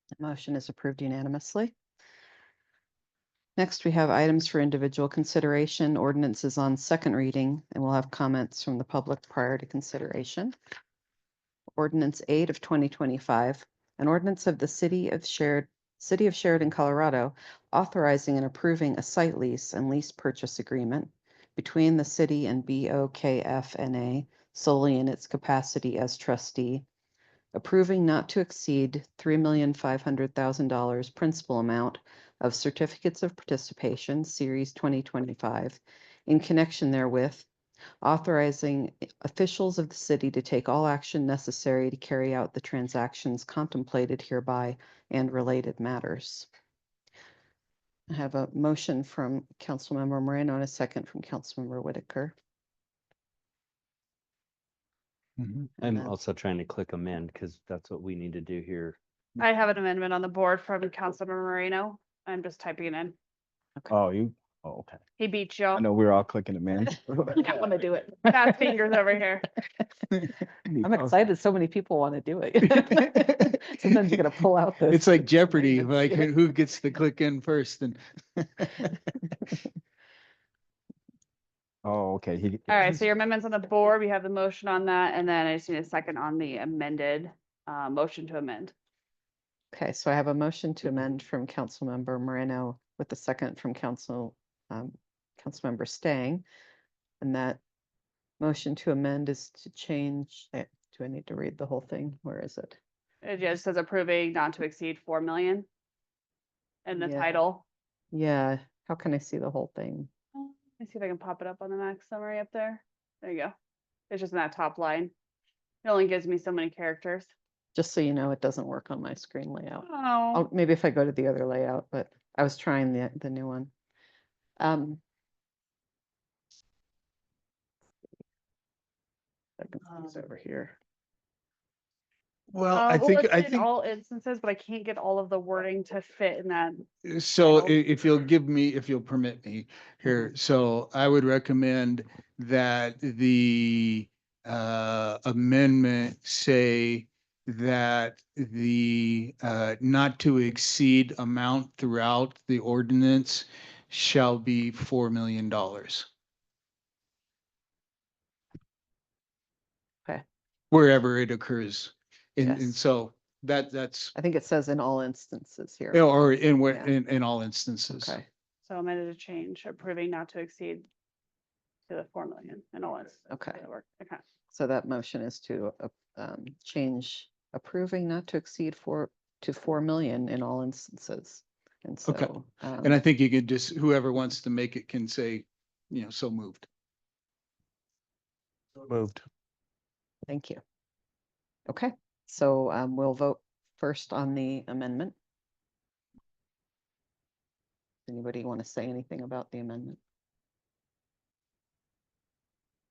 The motion is approved unanimously. Next, we have items for individual consideration, ordinances on second reading, and we'll have comments from the public prior to consideration. Ordinance 8 of 2025, an ordinance of the City of Sheridan, Colorado, authorizing and approving a site lease and lease purchase agreement between the city and BOKF-NA solely in its capacity as trustee, approving not to exceed $3,500,000 principal amount of certificates of participation, Series 2025, in connection therewith, authorizing officials of the city to take all action necessary to carry out the transactions contemplated hereby and related matters. I have a motion from Councilmember Moreno and a second from Councilmember Whitaker.
I'm
then-
also trying to click amend because that's what we need to do here.
I have an amendment on the board from Councilmember Moreno. I'm just typing it in.
Oh, okay.
He beat you.
I know we're all clicking it, man.
I don't want to do it.
Fast fingers over here.
I'm excited so many people want to do it. Sometimes you gotta pull out the.
It's like Jeopardy, like who gets to click in first and.
Oh, okay.
All right, so your amendments on the board, we have the motion on that, and then I just need a second on the amended motion to amend.
Okay, so I have a motion to amend from Councilmember Moreno with the second from Councilmember Stang. And that motion to amend is to change, do I need to read the whole thing? Where is it?
It just says approving not to exceed 4 million. In the
Yeah.
title.
Yeah, how can I see the whole thing?
Let me see if I can pop it up on the max summary up there. There you go. It's just in that top line. It only gives me so many characters.
Just so you know, it doesn't work on my screen layout.
Oh,
Maybe if I go to the other layout, but I was trying the new one. I can see this over here.
Well, I
well,
think,
it's
I
in
think,
all instances, but I can't get all of the wording to fit in that.
so
title.
if you'll permit me here, so I would recommend that the amendment say that the not to exceed amount throughout the ordinance shall be $4 million.
Okay.
Wherever it occurs. And
Yes.
so that's,
I think it says in all instances here.
or in where,
Yeah.
in all instances.
Okay,
So amended to change, approving not to exceed to the 4 million and all this.
okay.
Okay.
So that motion is to change approving not to exceed 4 million in all instances. And
Okay.
so.
And I think you could just, whoever wants to make it can say, so moved.
Moved.
Thank you. Okay, so we'll vote first on the amendment. Anybody want to say anything about the amendment?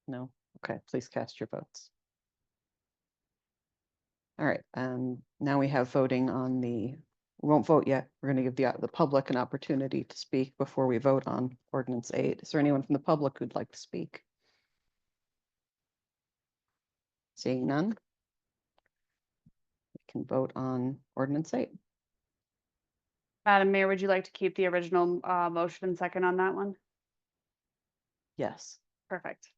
No? Okay, please cast your votes. All right, now we have voting on we won't vote yet. We're going to give the public an opportunity to speak before we vote on ordinance 8. Is there anyone from the public who'd like to speak? Seeing none. We can vote on ordinance 8.
Madam Mayor, would you like to keep the original motion second on that one?
Yes.
Perfect.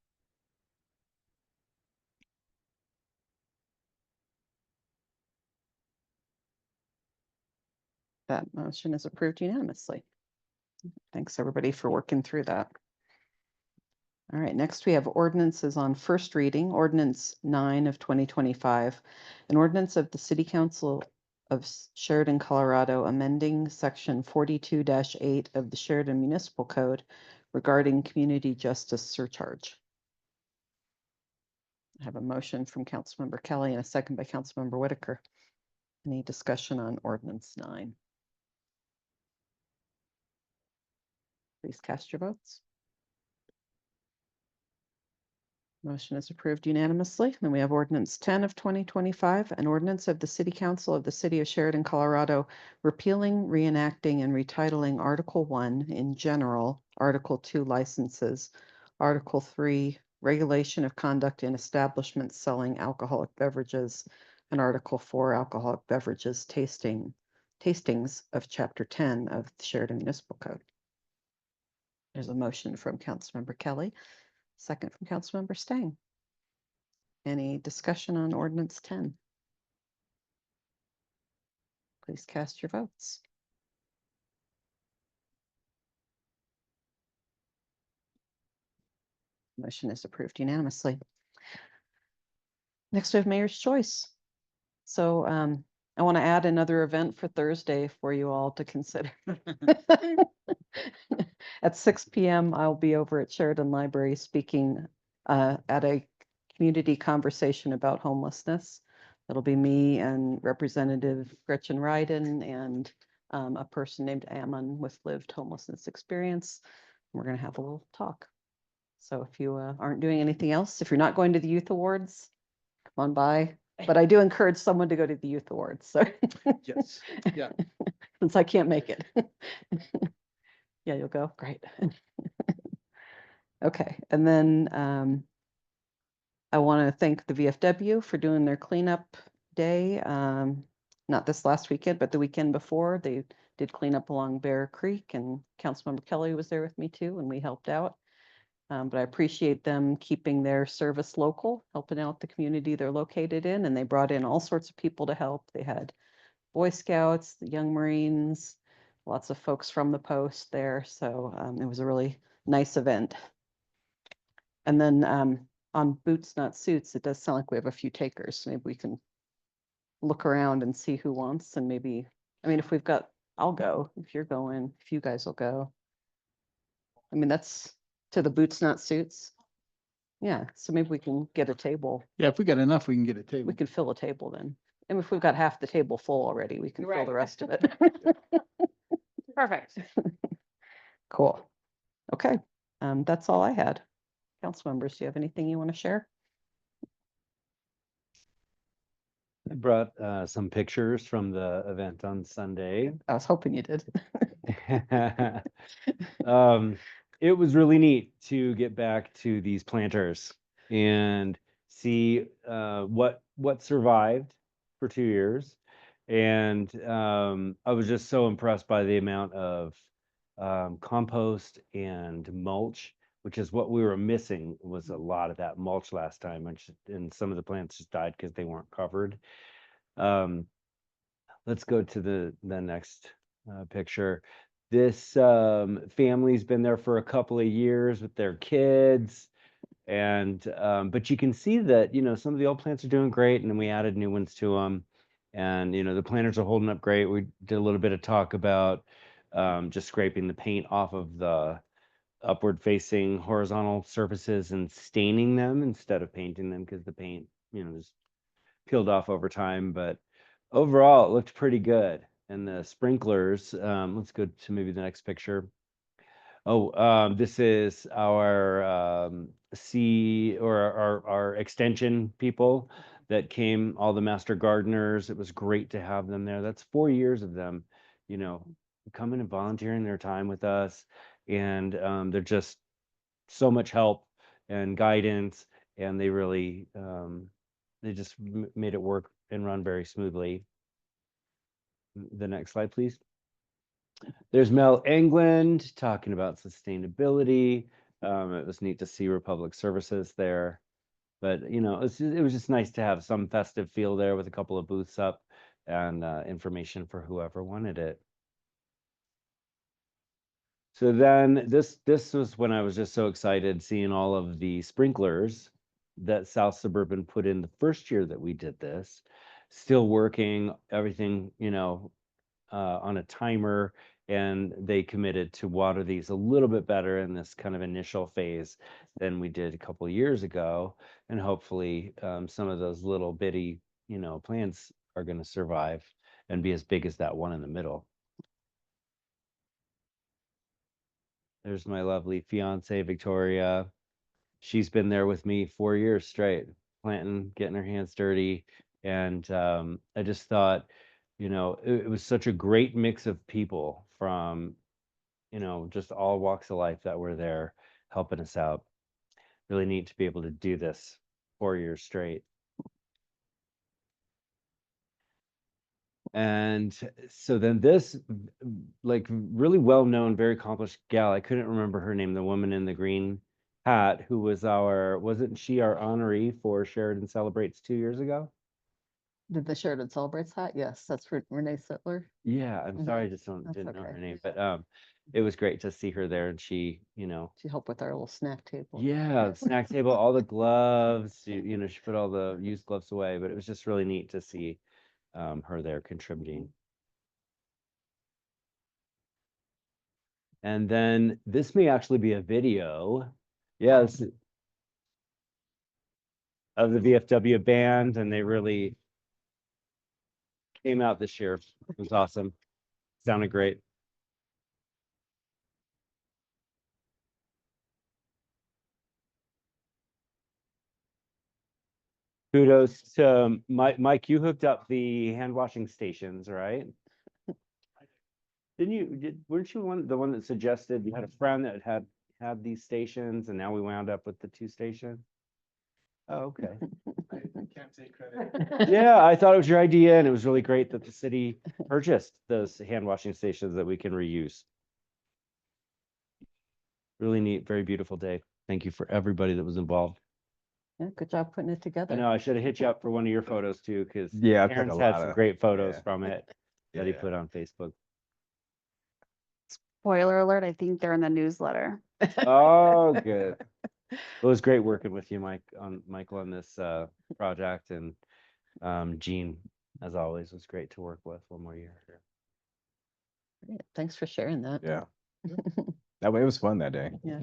That motion is approved unanimously. Thanks, everybody, for working through that. All right, next we have ordinances on first reading, ordinance 9 of 2025. An ordinance of the City Council of Sheridan, Colorado, amending section 42-8 of the Sheridan Municipal Code regarding community justice surcharge. I have a motion from Councilmember Kelly and a second by Councilmember Whitaker. Any discussion on ordinance 9? Please cast your votes. Motion is approved unanimously. Then we have ordinance 10 of 2025, an ordinance of the City Council of the City of Sheridan, Colorado, repealing, reenacting, and retitling Article 1 in general, Article 2 licenses, Article 3 regulation of conduct in establishments selling alcoholic beverages, and Article 4 alcoholic beverages tastings of Chapter 10 of the Sheridan Municipal Code. There's a motion from Councilmember Kelly. Second from Councilmember Stang. Any discussion on ordinance 10? Please cast your votes. Motion is approved unanimously. Next, we have Mayor's Choice. So I want to add another event for Thursday for you all to consider. At 6 p.m., I'll be over at Sheridan Library speaking at a community conversation about homelessness. It'll be me and Representative Gretchen Ryden and a person named Ammon with lived homelessness experience. We're going to have a little talk. So if you aren't doing anything else, if you're not going to the Youth Awards, come on by. But I do encourage someone to go to the Youth Awards. So
Yes, yeah.
since I can't make it. Yeah, you'll go. Great. Okay, and then I want to thank the VFW for doing their cleanup day. Not this last weekend, but the weekend before. They did clean up along Bear Creek, and Councilmember Kelly was there with me too, and we helped out. But I appreciate them keeping their service local, helping out the community they're located in, and they brought in all sorts of people to help. They had Boy Scouts, the Young Marines, lots of folks from the post there. So it was a really nice event. And then on Boots Not Suits, it does sound like we have a few takers. Maybe we can look around and see who wants, and maybe, I mean, if we've got, I'll go, if you're going, if you guys will go. I mean, that's to the Boots Not Suits. Yeah, so maybe we can get a table.
Yeah, if we got enough, we can get a table.
We can fill a table then. And if we've got half the table full already, we can fill the rest of it.
Perfect.
Cool. Okay, that's all I had. Council members, do you have anything you want to share?
I brought some pictures from the event on Sunday.
I was hoping you did.
It was really neat to get back to these planters and see what survived for 2 years. And I was just so impressed by the amount of compost and mulch, which is what we were missing, was a lot of that mulch last time, and some of the plants just died because they weren't covered. Let's go to the next picture. This family's been there for a couple of years with their kids, and but you can see that, you know, some of the old plants are doing great, and then we added new ones to them, and you know, the planters are holding up great. We did a little bit of talk about just scraping the paint off of the upward facing horizontal surfaces and staining them instead of painting them, because the paint, you know, just peeled off over time. But overall, it looked pretty good. And the sprinklers, let's go to maybe the next picture. Oh, this is our our extension people that came, all the master gardeners. It was great to have them there. That's 4 years of them, you know, coming and volunteering their time with us. And they're just so much help and guidance, and they really they just made it work and run very smoothly. The next slide, please. There's Mel England talking about sustainability. It was neat to see Republic Services there, but you know, it was just nice to have some festive feel there with a couple of booths up and information for whoever wanted it. So then this was when I was just so excited seeing all of the sprinklers that South Suburban put in the first year that we did this, still working, everything, on a timer, and they committed to water these a little bit better in this kind of initial phase than we did a couple of years ago. And hopefully some of those little bitty, plants are going to survive and be as big as that one in the middle. There's my lovely fiance, Victoria. She's been there with me 4 years straight, planting, getting her hands dirty. And I just thought, it was such a great mix of people from, just all walks of life that were there helping us out. Really neat to be able to do this 4 years straight. And so then this like really well-known, very accomplished gal, I couldn't remember her name, the woman in the green hat who was wasn't she our honoree for Sheridan Celebrates 2 years ago?
Did the Sheridan Celebrates hat? Yes, that's Renee Sittler.
Yeah, I'm sorry, I just
That's
didn't know her
okay.
name, but it was great to see her there, and she,
She helped with our little snack table.
yeah, the snack table, all the gloves, she put all the used gloves away, but it was just really neat to see her there contributing. And then this may actually be a video. Yes. Of the VFW band, and they really came out this year. It was awesome. Sounded great. Kudos to Mike. You hooked up the hand washing stations, right? Weren't you the one that suggested you had a friend that had these stations, and now we wound up with the 2 stations? Oh, okay.
I can't take credit.
Yeah, I thought it was your idea, and it was really great that the city purchased those hand washing stations that we can reuse. Really neat, very beautiful day. Thank you for everybody that was involved.
Yeah, good job putting it
I
together.
know I should have hit you up for one of your photos too, because
Yeah, I took a
Aaron's
lot
had some
of-
great photos
yeah.
from it that he
Yeah.
put on Facebook.
Spoiler alert, I think they're in the newsletter.
Oh, good. It was great working with you, Michael, on this project, and Gene, as always, was great to work with one more year.
Great. Thanks for sharing that.
Yeah. That way it was fun that day.
Yeah.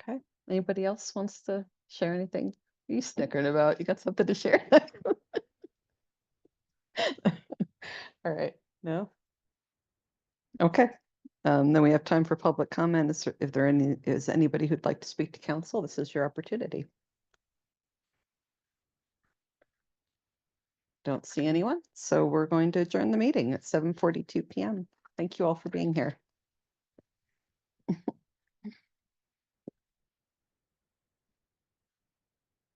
Okay. Anybody else wants to share anything? What are you snickering about? You got something to share? All right. No? Okay. Then we have time for public comment. Is anybody who'd like to speak to council? This is your opportunity. Don't see anyone, so we're going to adjourn the meeting at 7:42 p.m. Thank you all for being here.